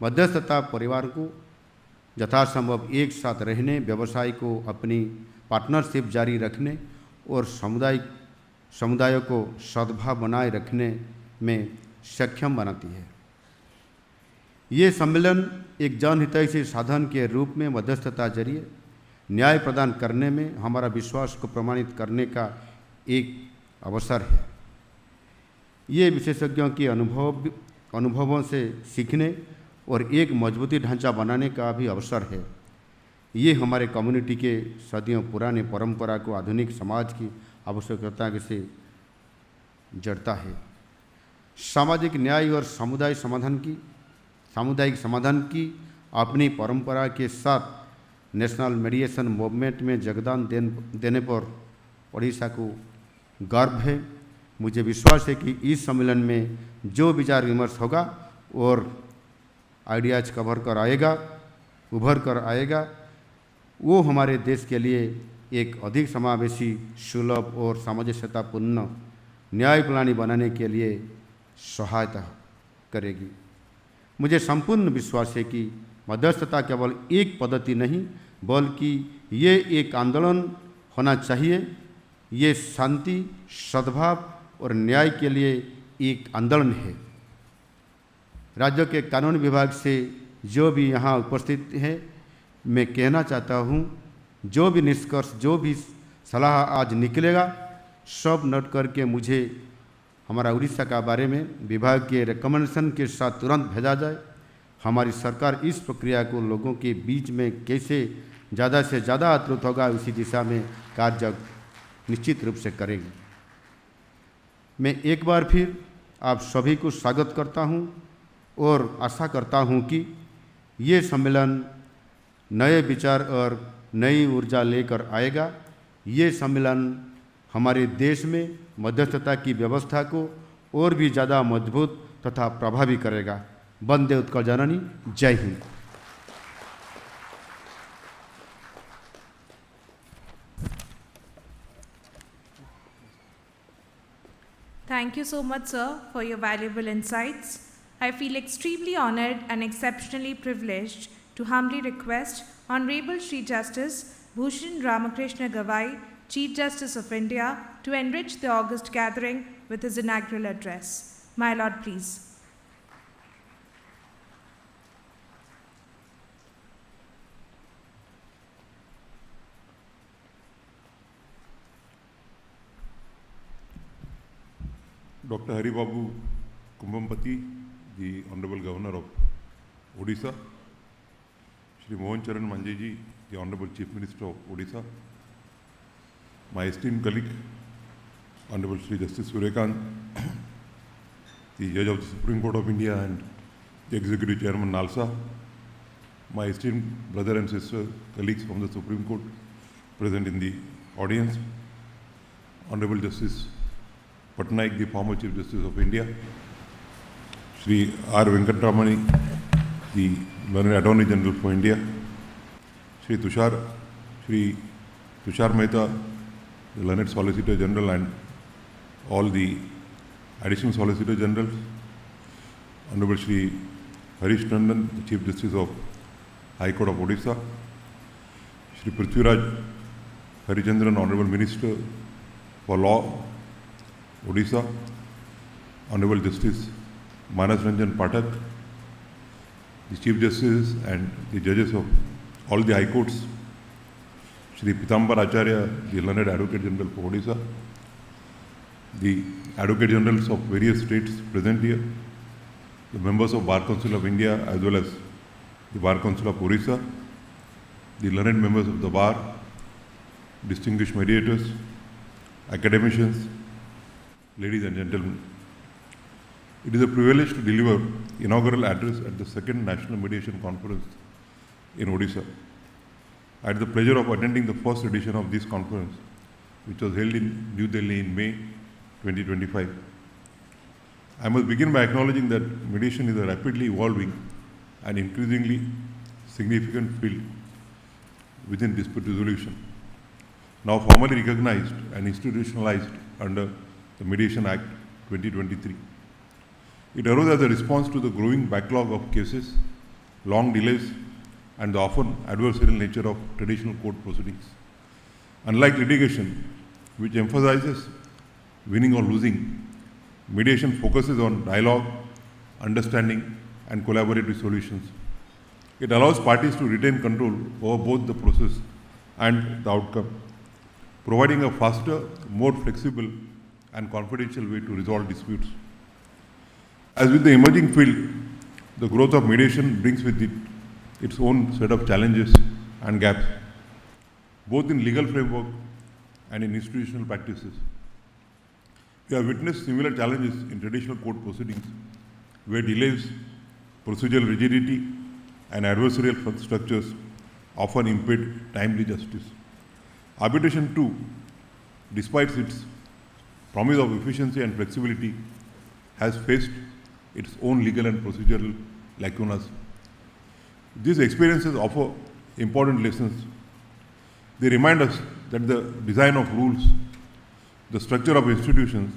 मध्यस्थता परिवार को यथासंभव एक साथ रहने, व्यवसाय को अपनी पार्टनरशिप जारी रखने और समुदायों को सद्भाव बनाए रखने में सक्षम बनाती है। ये सम्मेलन एक जनहितैषी साधन के रूप में मध्यस्थता जरिए न्याय प्रदान करने में हमारा विश्वास को प्रमाणित करने का एक अवसर है। ये विशेषज्ञों के अनुभवों से सीखने और एक मजबूती ढांचा बनाने का भी अवसर है। ये हमारे कम्युनिटी के सदियों पुराने परंपरा को आधुनिक समाज की आवश्यकता से जड़ता है। सामाजिक न्याय और सामुदायिक समाधान की अपनी परंपरा के साथ नेशनल मेडिएशन मूवमेंट में योगदान देने पर ओडिशा को गर्व है। मुझे विश्वास है कि इस सम्मेलन में जो विचार विमर्श होगा और आइडियाज उभर कर आएगा वो हमारे देश के लिए एक अधिक समावेशी, सुलभ और सामंजस्यतापूर्ण न्याय प्रणाली बनाने के लिए सहायता करेगी। मुझे संपूर्ण विश्वास है कि मध्यस्थता केवल एक पद्धति नहीं बल्कि ये एक आंदोलन होना चाहिए। ये शांति, सद्भाव और न्याय के लिए एक आंदोलन है। राज्य के कानून विभाग से जो भी यहाँ उपस्थित हैं, मैं कहना चाहता हूँ, जो भी निष्कर्ष, जो भी सलाह आज निकलेगा, सब नोट करके मुझे हमारा उड़ीसा का बारे में विभाग के रिकमेंडेशन के साथ तुरंत भेजा जाए। हमारी सरकार इस प्रक्रिया को लोगों के बीच में कैसे ज़्यादा से ज़्यादा आदृत होगा, उसी दिशा में कार्य निश्चित रूप से करेंगे। मैं एक बार फिर आप सभी को स्वागत करता हूं और आशा करता हूं कि ये सम्मेलन नए विचार और नई ऊर्जा लेकर आएगा। ये सम्मेलन हमारे देश में मध्यस्थता की व्यवस्था को और भी ज़्यादा मजबूत तथा प्रभावी करेगा। वंदे उत्कल जननी। जय Hind.
Thank you so much, sir, for your valuable insights. I feel extremely honored and exceptionally privileged to humbly request Honorable Shri Justice Bhushan Ramkrishna Gavai, Chief Justice of India, to enrich the august gathering with his inaugural address. My Lord, please.
Dr. Hari Babu Kumbhampati, the Honorable Governor of Odisha, Shri Mohan Charan Manjeji, the Honorable Chief Minister of Odisha, my esteemed colleague, Honorable Shri Justice Suryakant, the Judge of the Supreme Court of India and the Executive Chairman NALSA, my esteemed brother and sister colleagues from the Supreme Court present in the audience, Honorable Justice Patnaik, the former Chief Justice of India, Shri R. Venkatramani, the Learned Attorney General for India, Shri Tushar Mehta, the Learned Solicitor General, and all the Additional Solicitor Generals, Honorable Shri Harish Tandon, the Chief Justice of High Court of Orissa, Shri Prithviraj Harichandran, Honorable Minister for Law, Odisha, Honorable Justice Manas Ranjan Pathak, the Chief Justices and the judges of all the High Courts, Shri Pitambar Acharya, the Learned Advocate General for Odisha, the Advocate Generals of various states present here, the members of Bar Council of India as well as the Bar Council of Orissa, the learned members of the Bar, distinguished mediators, academicians, ladies and gentlemen. It is a privilege to deliver inaugural address at the second National Mediation Conference in Odisha. I had the pleasure of attending the first edition of this conference, which was held in New Delhi in May 2025. I must begin by acknowledging that mediation is a rapidly evolving and increasingly significant field within dispute resolution, now formally recognized and institutionalized under the Mediation Act 2023. It arose as a response to the growing backlog of cases, long delays, and the often adversarial nature of traditional court proceedings. Unlike litigation, which emphasizes winning or losing, mediation focuses on dialogue, understanding, and collaborative solutions. It allows parties to retain control over both the process and the outcome, providing a faster, more flexible, and confidential way to resolve disputes. As with the emerging field, the growth of mediation brings with it its own set of challenges and gaps, both in legal framework and in institutional practices. We have witnessed similar challenges in traditional court proceedings, where delays, procedural rigidity, and adversarial structures often impede timely justice. Arbitration too, despite its promise of efficiency and flexibility, has faced its own legal and procedural lacunas. These experiences offer important lessons. They remind us that the design of rules, the structure of institutions,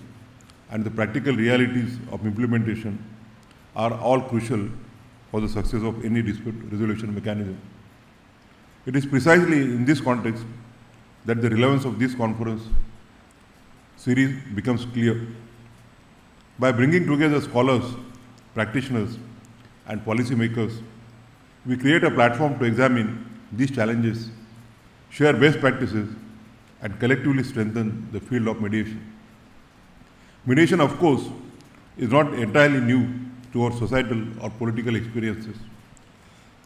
and the practical realities of implementation are all crucial for the success of any dispute resolution mechanism. It is precisely in this context that the relevance of this conference series becomes clear. By bringing together scholars, practitioners, and policymakers, we create a platform to examine these challenges, share best practices, and collectively strengthen the field of mediation. Mediation, of course, is not entirely new to our societal or political experiences.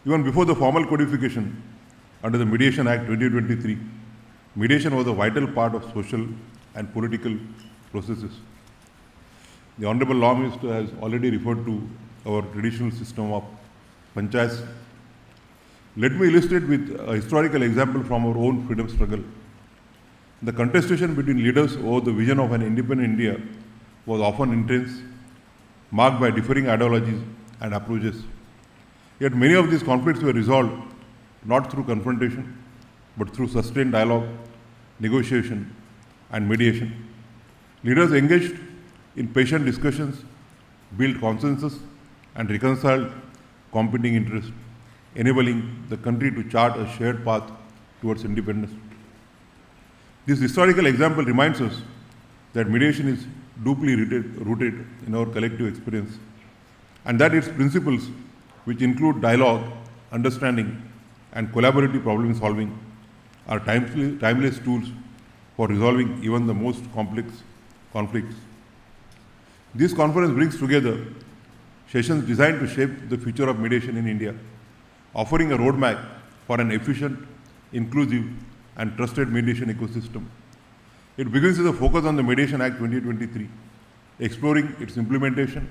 Even before the formal codification under the Mediation Act 2023, mediation was a vital part of social and political processes. The Honorable Law Minister has already referred to our traditional system of panchayats. Let me illustrate with a historical example from our own freedom struggle. The contestation between leaders over the vision of an independent India was often intense, marked by differing ideologies and approaches. Yet many of these conflicts were resolved not through confrontation, but through sustained dialogue, negotiation, and mediation. Leaders engaged in patient discussions, built consensus, and reconciled competing interests, enabling the country to chart a shared path towards independence. This historical example reminds us that mediation is deeply rooted in our collective experience, and that its principles, which include dialogue, understanding, and collaborative problem solving, are timeless tools for resolving even the most complex conflicts. This conference brings together sessions designed to shape the future of mediation in India, offering a roadmap for an efficient, inclusive, and trusted mediation ecosystem. It begins with a focus on the Mediation Act 2023, exploring its implementation,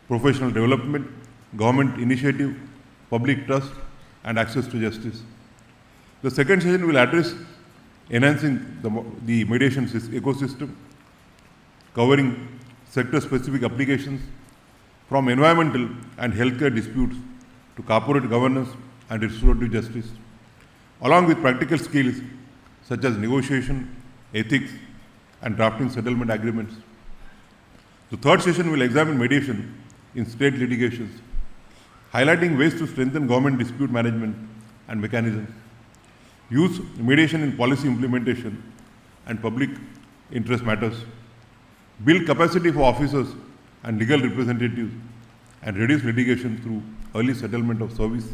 professional development, government initiative, public trust, and access to justice. The second session will address enhancing the mediation ecosystem, covering sector-specific applications from environmental and healthcare disputes to corporate governance and restorative justice, along with practical skills such as negotiation, ethics, and drafting settlement agreements. The third session will examine mediation in state litigations, highlighting ways to strengthen government dispute management and mechanisms, use mediation in policy implementation and public interest matters, build capacity for officers and legal representatives, and reduce litigation through early settlement of service,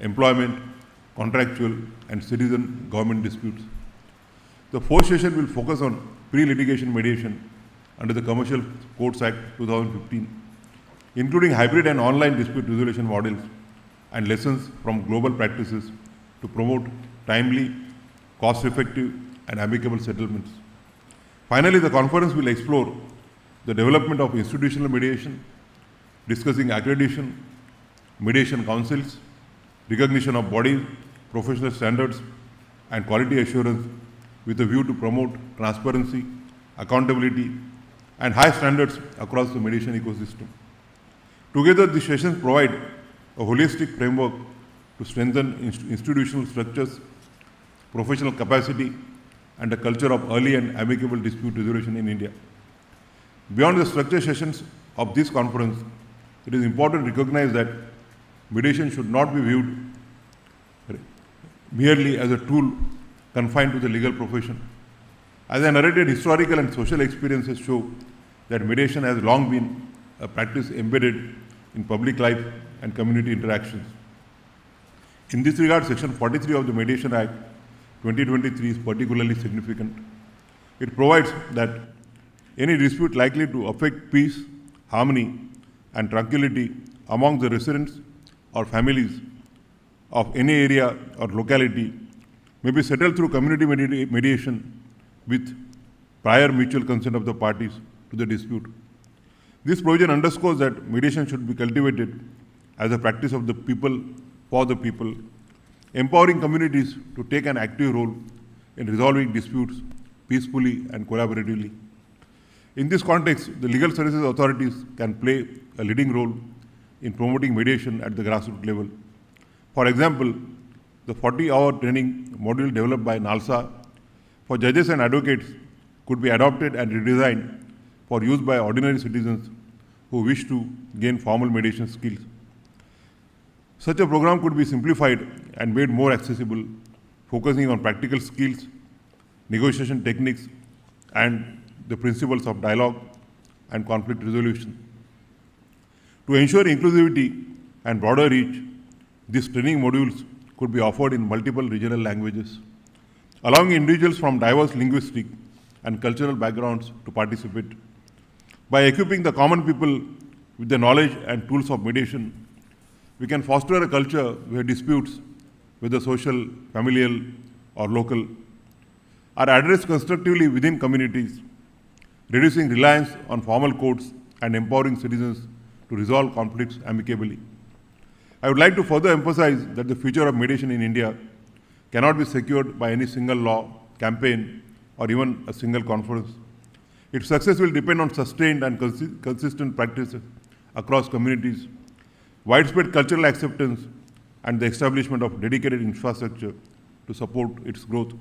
employment, contractual, and citizen government disputes. The fourth session will focus on pre-litigation mediation under the Commercial Courts Act 2015, including hybrid and online dispute resolution models and lessons from global practices to promote timely, cost-effective, and amicable settlements. Finally, the conference will explore the development of institutional mediation, discussing accreditation, mediation councils, recognition of bodies, professional standards, and quality assurance with a view to promote transparency, accountability, and high standards across the mediation ecosystem. Together, these sessions provide a holistic framework to strengthen institutional structures, professional capacity, and a culture of early and amicable dispute resolution in India. Beyond the structured sessions of this conference, it is important to recognize that mediation should not be viewed merely as a tool confined to the legal profession. As I narrated, historical and social experiences show that mediation has long been a practice embedded in public life and community interactions. In this regard, Section 43 of the Mediation Act 2023 is particularly significant. It provides that any dispute likely to affect peace, harmony, and tranquility among the residents or families of any area or locality may be settled through community mediation with prior mutual consent of the parties to the dispute. This provision underscores that mediation should be cultivated as a practice of the people for the people, empowering communities to take an active role in resolving disputes peacefully and collaboratively. In this context, the legal services authorities can play a leading role in promoting mediation at the grassroots level. For example, the 40-hour training module developed by NALSA for judges and advocates could be adopted and redesigned for use by ordinary citizens who wish to gain formal mediation skills. Such a program could be simplified and made more accessible, focusing on practical skills, negotiation techniques, and the principles of dialogue and conflict resolution. To ensure inclusivity and broader reach, these training modules could be offered in multiple regional languages, allowing individuals from diverse linguistic and cultural backgrounds to participate. By equipping the common people with the knowledge and tools of mediation, we can foster a culture where disputes, whether social, familial, or local, are addressed constructively within communities, reducing reliance on formal courts and empowering citizens to resolve conflicts amicably. I would like to further emphasize that the future of mediation in India cannot be secured by any single law, campaign, or even a single conference. Its success will depend on sustained and consistent practices across communities, widespread cultural acceptance, and the establishment of dedicated infrastructure to support its growth.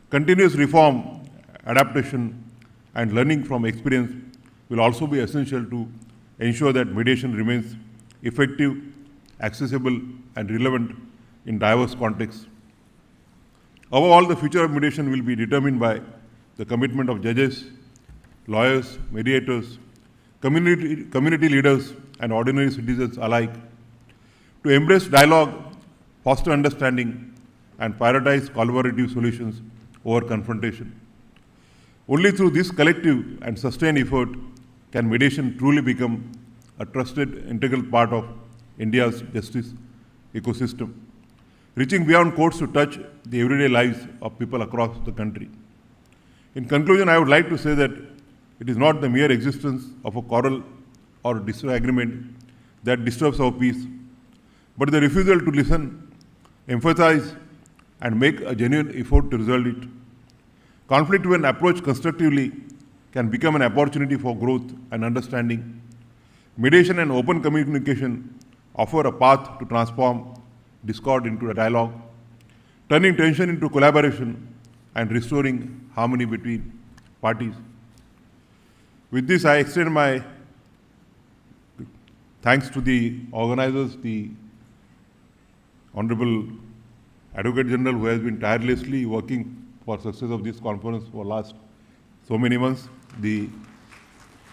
Continuous reform, adaptation, and learning from experience will also be essential to ensure that mediation remains effective, accessible, and relevant in diverse contexts. Overall, the future of mediation will be determined by the commitment of judges, lawyers, mediators, community leaders, and ordinary citizens alike to embrace dialogue, foster understanding, and prioritize collaborative solutions over confrontation. Only through this collective and sustained effort can mediation truly become a trusted, integral part of India's justice ecosystem, reaching beyond courts to touch the everyday lives of people across the country. In conclusion, I would like to say that it is not the mere existence of a quarrel or disagreement that disturbs our peace, but the refusal to listen, emphasize, and make a genuine effort to resolve it. Conflict, when approached constructively, can become an opportunity for growth and understanding. Mediation and open communication offer a path to transform discord into a dialogue, turning tension into collaboration and restoring harmony between parties. With this, I extend my thanks to the organizers, the Honorable Advocate General, who has been tirelessly working for success of this conference for last so many months, the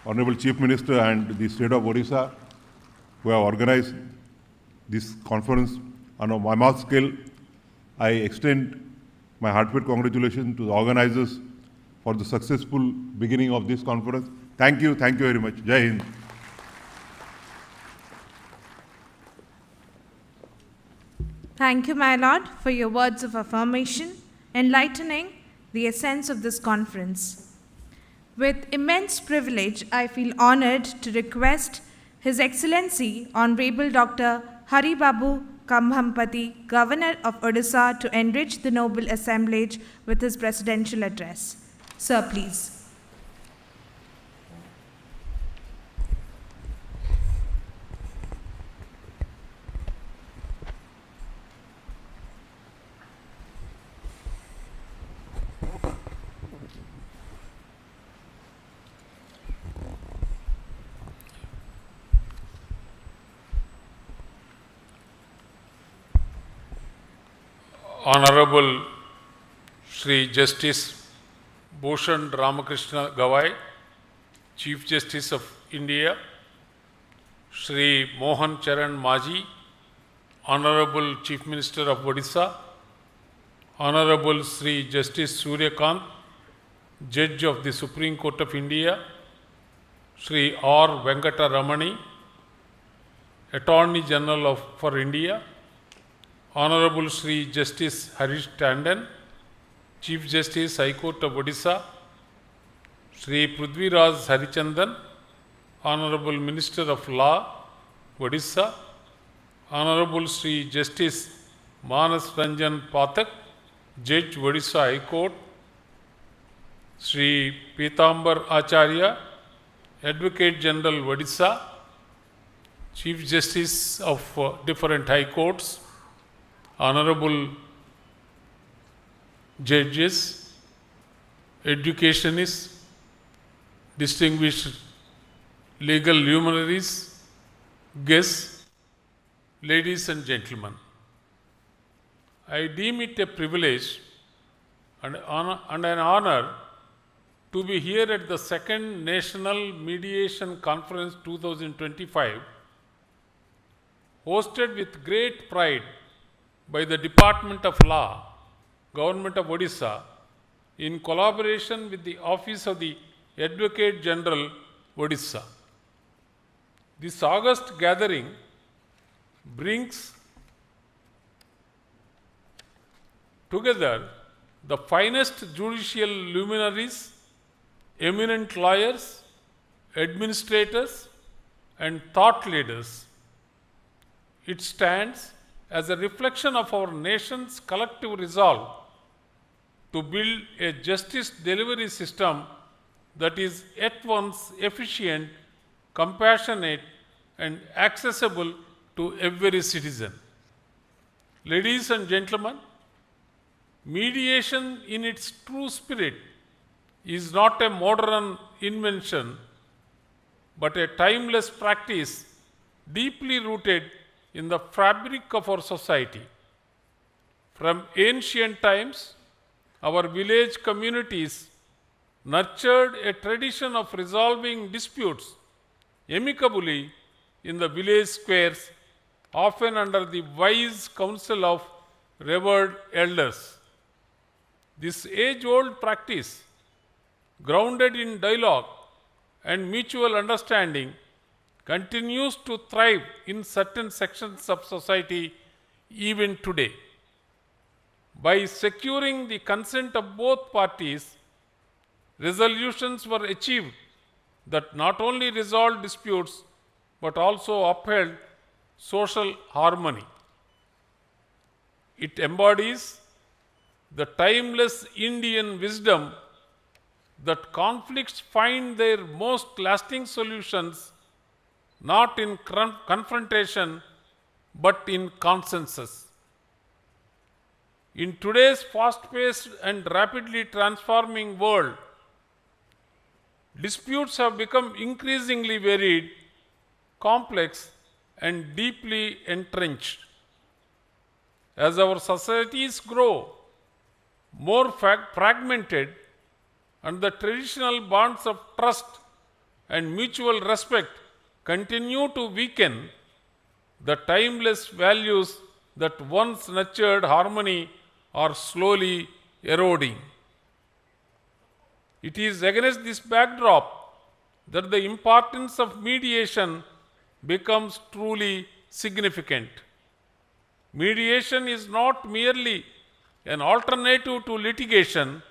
Honorable Chief Minister and the State of Odisha, who have organized this conference on a mammoth scale. I extend my heartfelt congratulations to the organizers for the successful beginning of this conference. Thank you very much. Jai Hind.
Thank you, my Lord, for your words of affirmation, enlightening the essence of this conference. With immense privilege, I feel honored to request His Excellency Honorable Dr. Haribabu Kambhampati, Governor of Odisha, to enrich the noble assemblage with his presidential address. Sir, please.
Honorable Shri Justice Bhushan Ramkrishna Gavai, Chief Justice of India, Shri Mohan Charan Maji, Honorable Chief Minister of Odisha, Honorable Shri Justice Suryakant, Judge of the Supreme Court of India, Shri R. Venkata Ramani, Attorney General for India, Honorable Shri Justice Harish Tandon, Chief Justice High Court of Orissa, Shri Prithviraj Harichandan, Honorable Minister of Law, Odisha, Honorable Shri Justice Manas Ranjan Pathak, Judge, Odisha High Court, Shri Pitambar Acharya, Advocate General, Odisha, Chief Justice of different High Courts, Honorable Judges, Educationists, distinguished legal luminaries, guests, ladies and gentlemen. I deem it a privilege and an honor to be here at the second National Mediation Conference 2025 hosted with great pride by the Department of Law, Government of Odisha, in collaboration with the Office of the Advocate General, Odisha. This august gathering brings together the finest judicial luminaries, eminent lawyers, administrators, and thought leaders. It stands as a reflection of our nation's collective resolve to build a justice delivery system that is at once efficient, compassionate, and accessible to every citizen. Ladies and gentlemen, mediation in its true spirit is not a modern invention, but a timeless practice deeply rooted in the fabric of our society. From ancient times, our village communities nurtured a tradition of resolving disputes amicably in the village squares, often under the wise counsel of revered elders. This age-old practice, grounded in dialogue and mutual understanding, continues to thrive in certain sections of society even today. By securing the consent of both parties, resolutions were achieved that not only resolved disputes but also upheld social harmony. It embodies the timeless Indian wisdom that conflicts find their most lasting solutions not in confrontation but in consensus. In today's fast-paced and rapidly transforming world, disputes have become increasingly varied, complex, and deeply entrenched. As our societies grow more fragmented and the traditional bonds of trust and mutual respect continue to weaken, the timeless values that once nurtured harmony are slowly eroding. It is against this backdrop that the importance of mediation becomes truly significant. Mediation is not merely an alternative to litigation,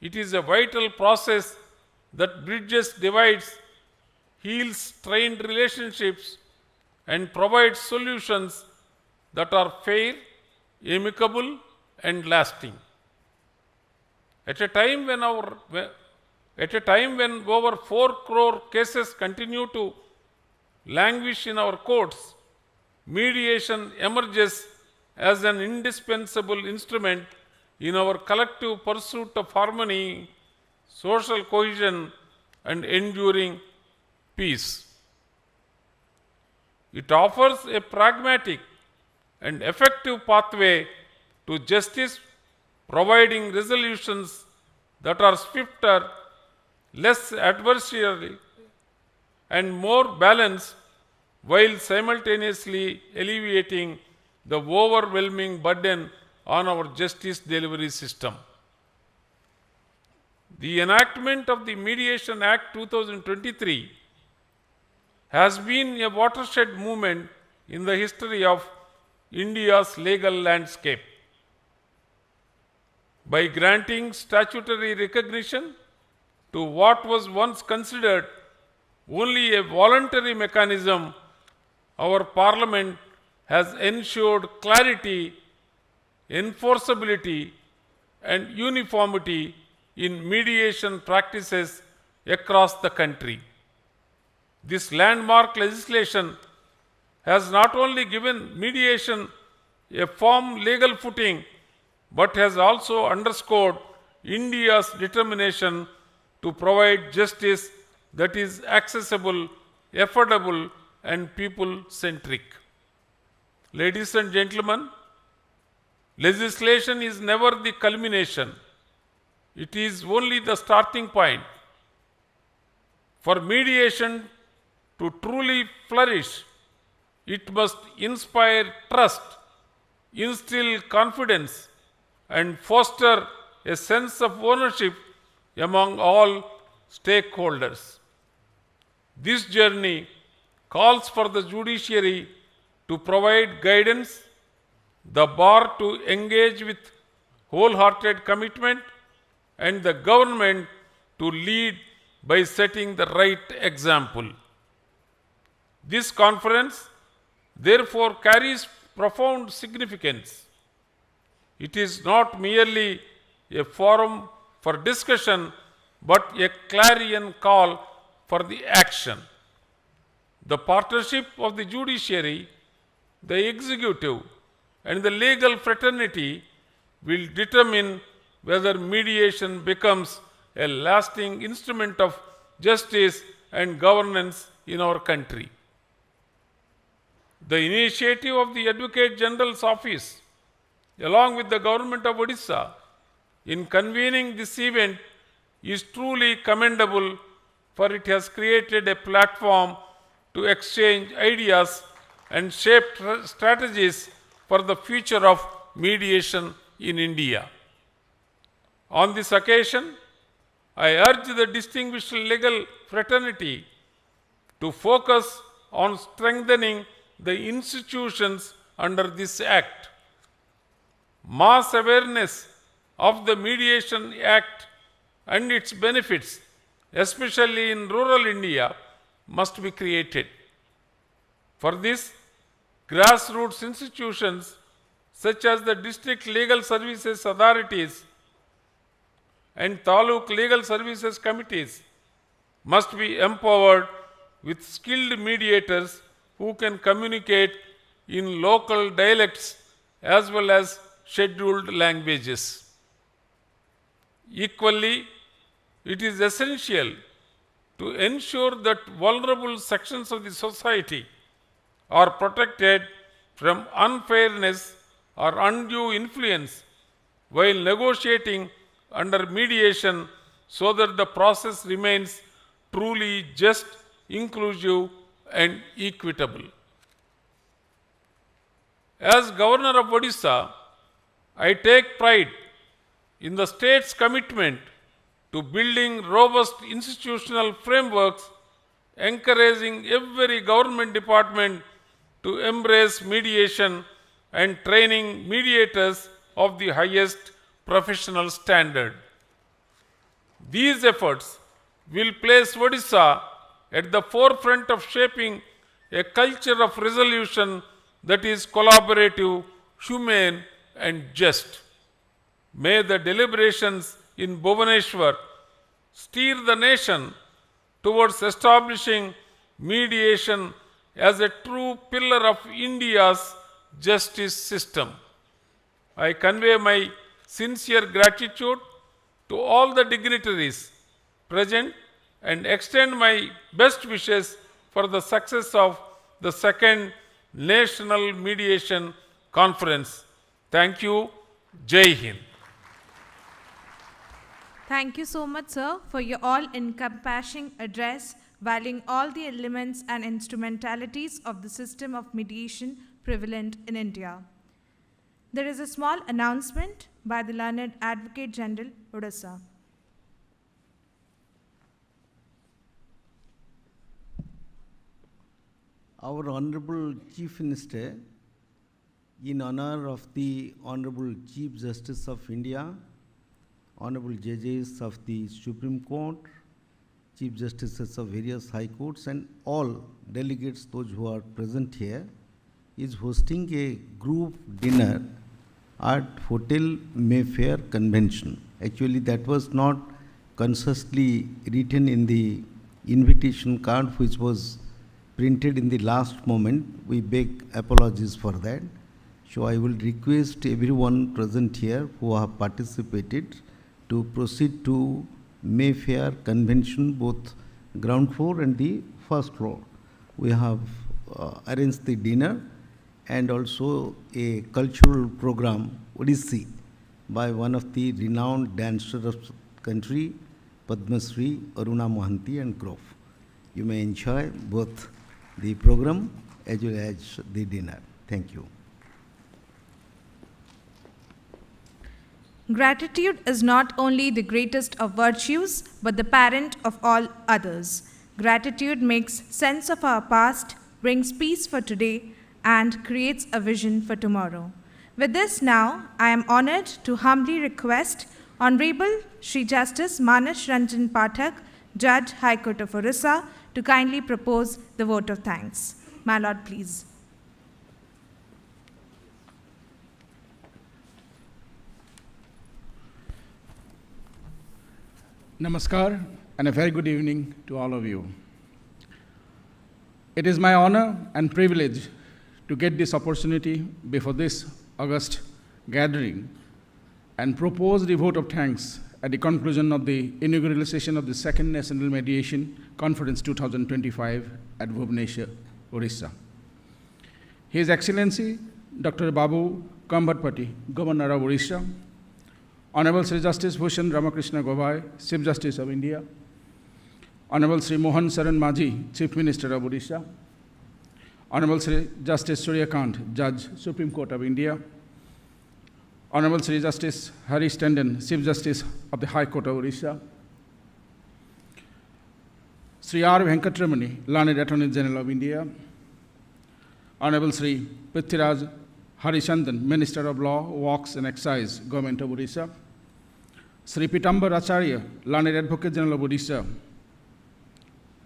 it is a vital process that bridges divides, heals strained relationships, and provides solutions that are fair, amicable, and lasting. At a time when over 4 crore cases continue to languish in our courts, mediation emerges as an indispensable instrument in our collective pursuit of harmony, social cohesion, and enduring peace. It offers a pragmatic and effective pathway to justice, providing resolutions that are swifter, less adversarial, and more balanced, while simultaneously alleviating the overwhelming burden on our justice delivery system. The enactment of the Mediation Act 2023 has been a watershed movement in the history of India's legal landscape. By granting statutory recognition to what was once considered only a voluntary mechanism, our Parliament has ensured clarity, enforceability, and uniformity in mediation practices across the country. This landmark legislation has not only given mediation a firm legal footing, but has also underscored India's determination to provide justice that is accessible, affordable, and people-centric. Ladies and gentlemen, legislation is never the culmination. It is only the starting point. For mediation to truly flourish, it must inspire trust, instill confidence, and foster a sense of ownership among all stakeholders. This journey calls for the judiciary to provide guidance, the bar to engage with wholehearted commitment, and the government to lead by setting the right example. This conference therefore carries profound significance. It is not merely a forum for discussion, but a clarion call for the action. The partnership of the judiciary, the executive, and the legal fraternity will determine whether mediation becomes a lasting instrument of justice and governance in our country. The initiative of the Advocate General's Office, along with the Government of Odisha, in convening this event is truly commendable, for it has created a platform to exchange ideas and shape strategies for the future of mediation in India. On this occasion, I urge the distinguished legal fraternity to focus on strengthening the institutions under this Act. Mass awareness of the Mediation Act and its benefits, especially in rural India, must be created. For this, grassroots institutions such as the District Legal Services Authorities and Taluk Legal Services Committees must be empowered with skilled mediators who can communicate in local dialects as well as scheduled languages. Equally, it is essential to ensure that vulnerable sections of the society are protected from unfairness or undue influence while negotiating under mediation, so that the process remains truly just, inclusive, and equitable. As Governor of Odisha, I take pride in the state's commitment to building robust institutional frameworks, encouraging every government department to embrace mediation and training mediators of the highest professional standard. These efforts will place Odisha at the forefront of shaping a culture of resolution that is collaborative, humane, and just. May the deliberations in Bhubaneswar steer the nation towards establishing mediation as a true pillar of India's justice system. I convey my sincere gratitude to all the dignitaries present and extend my best wishes for the success of the second National Mediation Conference. Thank you. Jai Hind.
Thank you so much, sir, for your all-encompassing address, valuing all the elements and instrumentalities of the system of mediation prevalent in India. There is a small announcement by the learned Advocate General, Odisha.
Our Honorable Chief Minister, in honor of the Honorable Chief Justice of India, Honorable Judges of the Supreme Court, Chief Justices of various High Courts, and all delegates, those who are present here, is hosting a group dinner at Hotel Mayfair Convention. Actually, that was not consciously written in the invitation card, which was printed in the last moment. We beg apologies for that. So I will request everyone present here who have participated to proceed to Mayfair Convention, both ground floor and the first floor. We have arranged the dinner and also a cultural program, Odissi, by one of the renowned dancers of the country, Padma Shri, Aruna Mohanty and Grove. You may enjoy both the program as well as the dinner. Thank you.
Gratitude is not only the greatest of virtues, but the parent of all others. Gratitude makes sense of our past, brings peace for today, and creates a vision for tomorrow. With this now, I am honored to humbly request Honorable Shri Justice Manas Ranjan Pathak, Judge, High Court of Orissa, to kindly propose the vote of thanks. My Lord, please.
Namaskar and a very good evening to all of you. It is my honor and privilege to get this opportunity before this august gathering and propose the vote of thanks at the conclusion of the inaugural session of the Second National Mediation Conference 2025 at Bhubaneswar, Odisha. His Excellency Dr. Babu Kambhatpati, Governor of Odisha, Honorable Shri Justice Bhushan Ramkrishna Gavai, Chief Justice of India, Honorable Shri Mohan Saran Majhi, Chief Minister of Odisha, Honorable Shri Justice Suryakant, Judge, Supreme Court of India, Honorable Shri Justice Harish Tandon, Chief Justice of the High Court of Orissa, Shri R. Venkatramani, Learned Attorney General of India, Honorable Shri Prithviraj Harishandan, Minister of Law, Works and Excise, Government of Odisha, Shri Pitambar Acharya, Learned Advocate General of Odisha,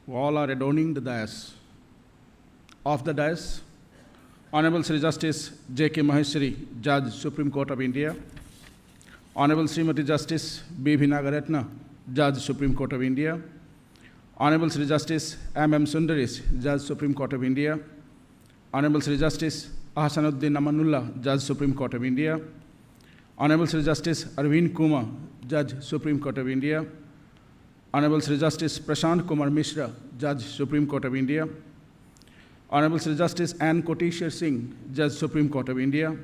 who all are adorning the dais. Of the dais, Honorable Shri Justice J.K. Maheshwari, Judge, Supreme Court of India, Honorable Srimati Justice B.V. Nagaratna, Judge, Supreme Court of India, Honorable Shri Justice M.M. Sundaresh, Judge, Supreme Court of India, Honorable Shri Justice Ahsanuddin Amanullah, Judge, Supreme Court of India, Honorable Shri Justice Arvind Kumar, Judge, Supreme Court of India, Honorable Shri Justice Prashant Kumar Mishra, Judge, Supreme Court of India, Honorable Shri Justice Ann Kotishwar Singh, Judge, Supreme Court of India,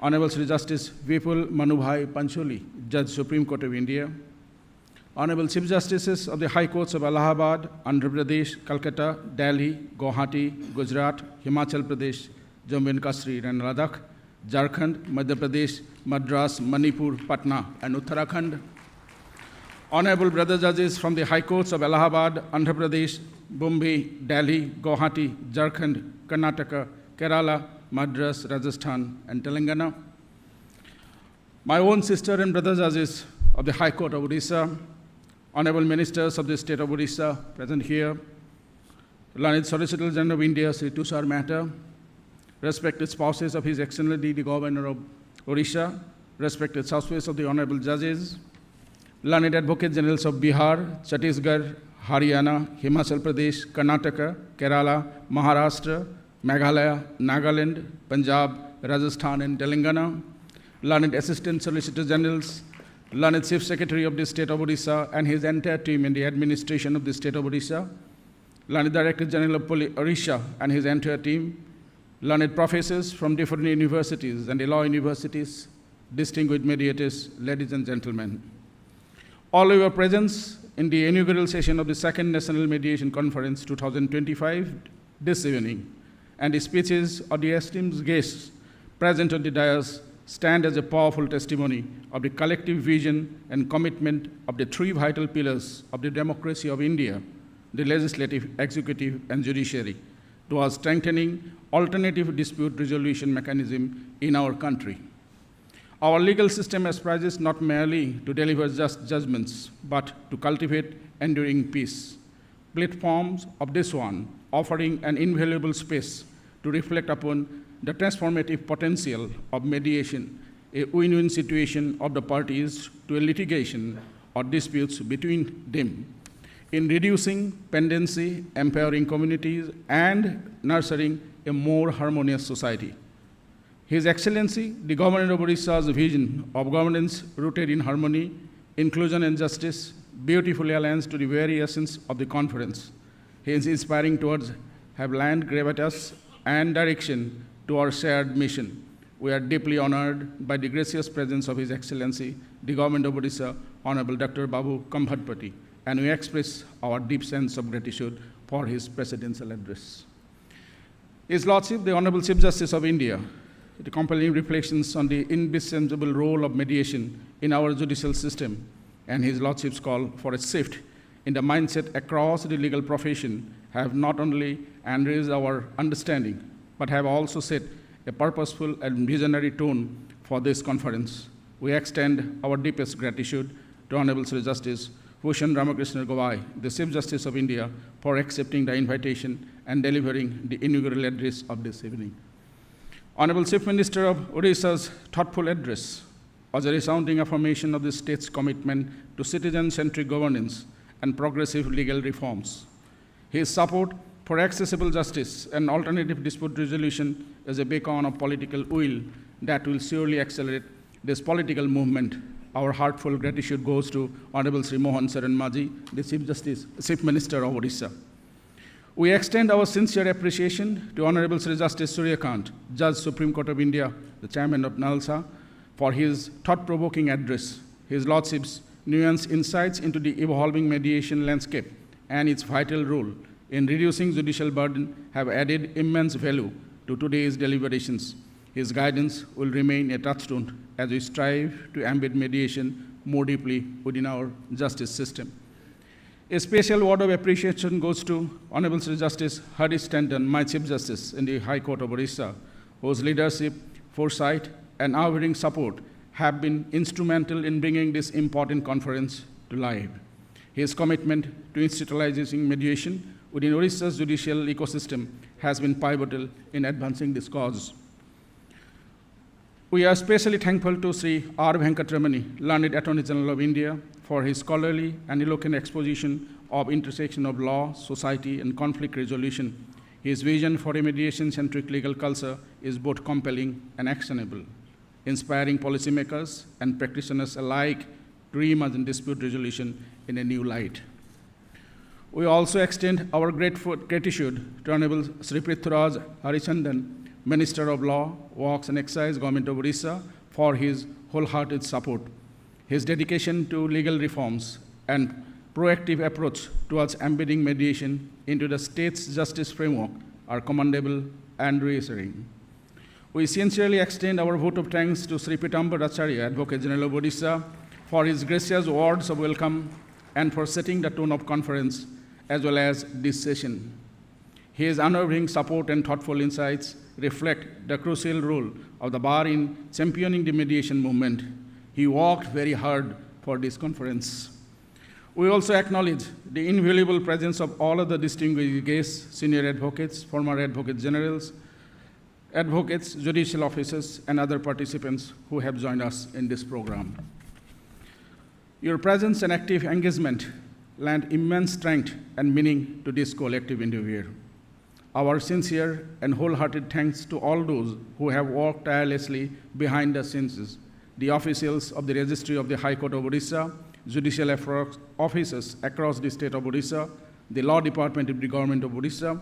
Honorable Shri Justice Vipul Manubhai Pancholi, Judge, Supreme Court of India, Honorable Chief Justices of the High Courts of Allahabad, Andhra Pradesh, Calcutta, Delhi, Guwahati, Gujarat, Himachal Pradesh, Jammu and Kashmir and Ladakh, Jharkhand, Madhya Pradesh, Madras, Manipur, Patna, and Uttarakhand. Honorable brother judges from the High Courts of Allahabad, Andhra Pradesh, Bombay, Delhi, Guwahati, Jharkhand, Karnataka, Kerala, Madras, Rajasthan, and Telangana. My own sister and brother judges of the High Court of Orissa, Honorable Ministers of the State of Odisha present here, Learned Solicitor General of India, Sri Tushar Mehta, respected spouses of His Excellency the Governor of Odisha, respected spouses of the Honorable Judges, Learned Advocate Generals of Bihar, Chhattisgarh, Haryana, Himachal Pradesh, Karnataka, Kerala, Maharashtra, Meghalaya, Nagaland, Punjab, Rajasthan, and Telangana, Learned Assistant Solicitor Generals, Learned Chief Secretary of the State of Odisha and his entire team in the administration of the State of Odisha, Learned Director General of Odisha and his entire team, learned professors from different universities and the law universities, distinguished mediators, ladies and gentlemen. All of your presence in the inaugural session of the Second National Mediation Conference 2025 this evening and the speeches of the esteemed guests present on the dais stand as a powerful testimony of the collective vision and commitment of the three vital pillars of the democracy of India, the legislative, executive, and judiciary, towards strengthening alternative dispute resolution mechanism in our country. Our legal system aspires not merely to deliver just judgments, but to cultivate enduring peace. Platforms of this one offering an invaluable space to reflect upon the transformative potential of mediation, a win-win situation of the parties to a litigation or disputes between them, in reducing pendency, empowering communities, and nurturing a more harmonious society. His Excellency, the Governor of Odisha's vision of governance rooted in harmony, inclusion, and justice beautifully aligns to the very essence of the conference. He is inspiring towards have land gravitas and direction to our shared mission. We are deeply honored by the gracious presence of His Excellency, the Government of Odisha, Honorable Dr. Babu Kambhatpati, and we express our deep sense of gratitude for his presidential address. His Lordship, the Honorable Chief Justice of India, the compelling reflections on the indispensable role of mediation in our judicial system and His Lordship's call for a shift in the mindset across the legal profession have not only enriched our understanding, but have also set a purposeful and visionary tone for this conference. We extend our deepest gratitude to Honorable Shri Justice Bhushan Ramkrishna Gavai, the Chief Justice of India, for accepting the invitation and delivering the inaugural address of this evening. Honorable Chief Minister of Odisha's thoughtful address was a resounding affirmation of the state's commitment to citizen-centric governance and progressive legal reforms. His support for accessible justice and alternative dispute resolution is a beacon of political will that will surely accelerate this political movement. Our heartfelt gratitude goes to Honorable Shri Mohan Saran Maji, the Chief Minister of Odisha. We extend our sincere appreciation to Honorable Shri Justice Suryakant, Judge Supreme Court of India, the Chairman of NALSA, for his thought-provoking address. His Lordship's nuanced insights into the evolving mediation landscape and its vital role in reducing judicial burden have added immense value to today's deliberations. His guidance will remain a touchstone as we strive to embed mediation more deeply within our justice system. A special word of appreciation goes to Honorable Sri Justice Harish Tandon, my Chief Justice in the High Court of Orissa, whose leadership, foresight, and unwavering support have been instrumental in bringing this important conference to life. His commitment to institutionalizing mediation within Orissa's judicial ecosystem has been pivotal in advancing this cause. We are especially thankful to Shri R. Venkatramani, Learned Attorney General of India, for his scholarly and eloquent exposition of intersection of law, society, and conflict resolution. His vision for a mediation-centric legal culture is both compelling and actionable, inspiring policymakers and practitioners alike to reimagine dispute resolution in a new light. We also extend our gratitude to Honorable Sri Prithviraj Harichandan, Minister of Law, Works and Excise, Government of Odisha, for his wholehearted support. His dedication to legal reforms and proactive approach towards embedding mediation into the state's justice framework are commendable and reassuring. We sincerely extend our vote of thanks to Sri Pitambar Acharya, Advocate General of Odisha, for his gracious words of welcome and for setting the tone of conference as well as this session. His unwavering support and thoughtful insights reflect the crucial role of the bar in championing the mediation movement. He worked very hard for this conference. We also acknowledge the invaluable presence of all of the distinguished guests, senior advocates, former advocate generals, advocates, judicial officers, and other participants who have joined us in this program. Your presence and active engagement lend immense strength and meaning to this collective endeavor. Our sincere and wholehearted thanks to all those who have worked tirelessly behind the scenes, the officials of the Registry of the High Court of Orissa, judicial officers across the state of Odisha, the Law Department of the Government of Odisha,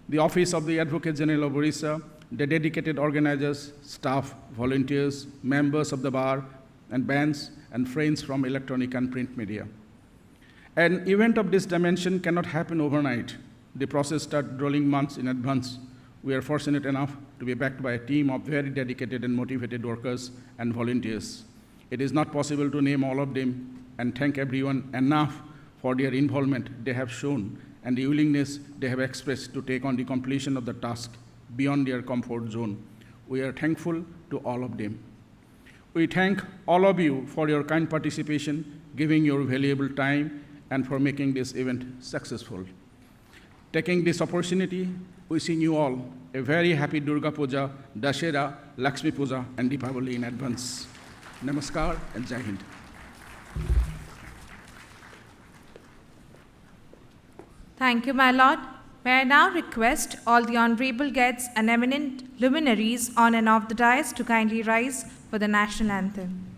the Office of the Advocate General of Odisha, the dedicated organizers, staff, volunteers, members of the bar and bands, and friends from electronic and print media. An event of this dimension cannot happen overnight. The process started rolling months in advance. We are fortunate enough to be backed by a team of very dedicated and motivated workers and volunteers. It is not possible to name all of them and thank everyone enough for their involvement they have shown and the willingness they have expressed to take on the completion of the task beyond their comfort zone. We are thankful to all of them. We thank all of you for your kind participation, giving your valuable time, and for making this event successful. Taking this opportunity, wishing you all a very happy Durga Puja, Dashera, Lakshmi Puja, and Deepavali in advance. Namaskar and Jai Hind.
Thank you, my lord. May I now request all the honorable guests and eminent luminaries on and off the dais to kindly rise for the national anthem.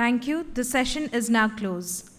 Thank you. The session is now closed.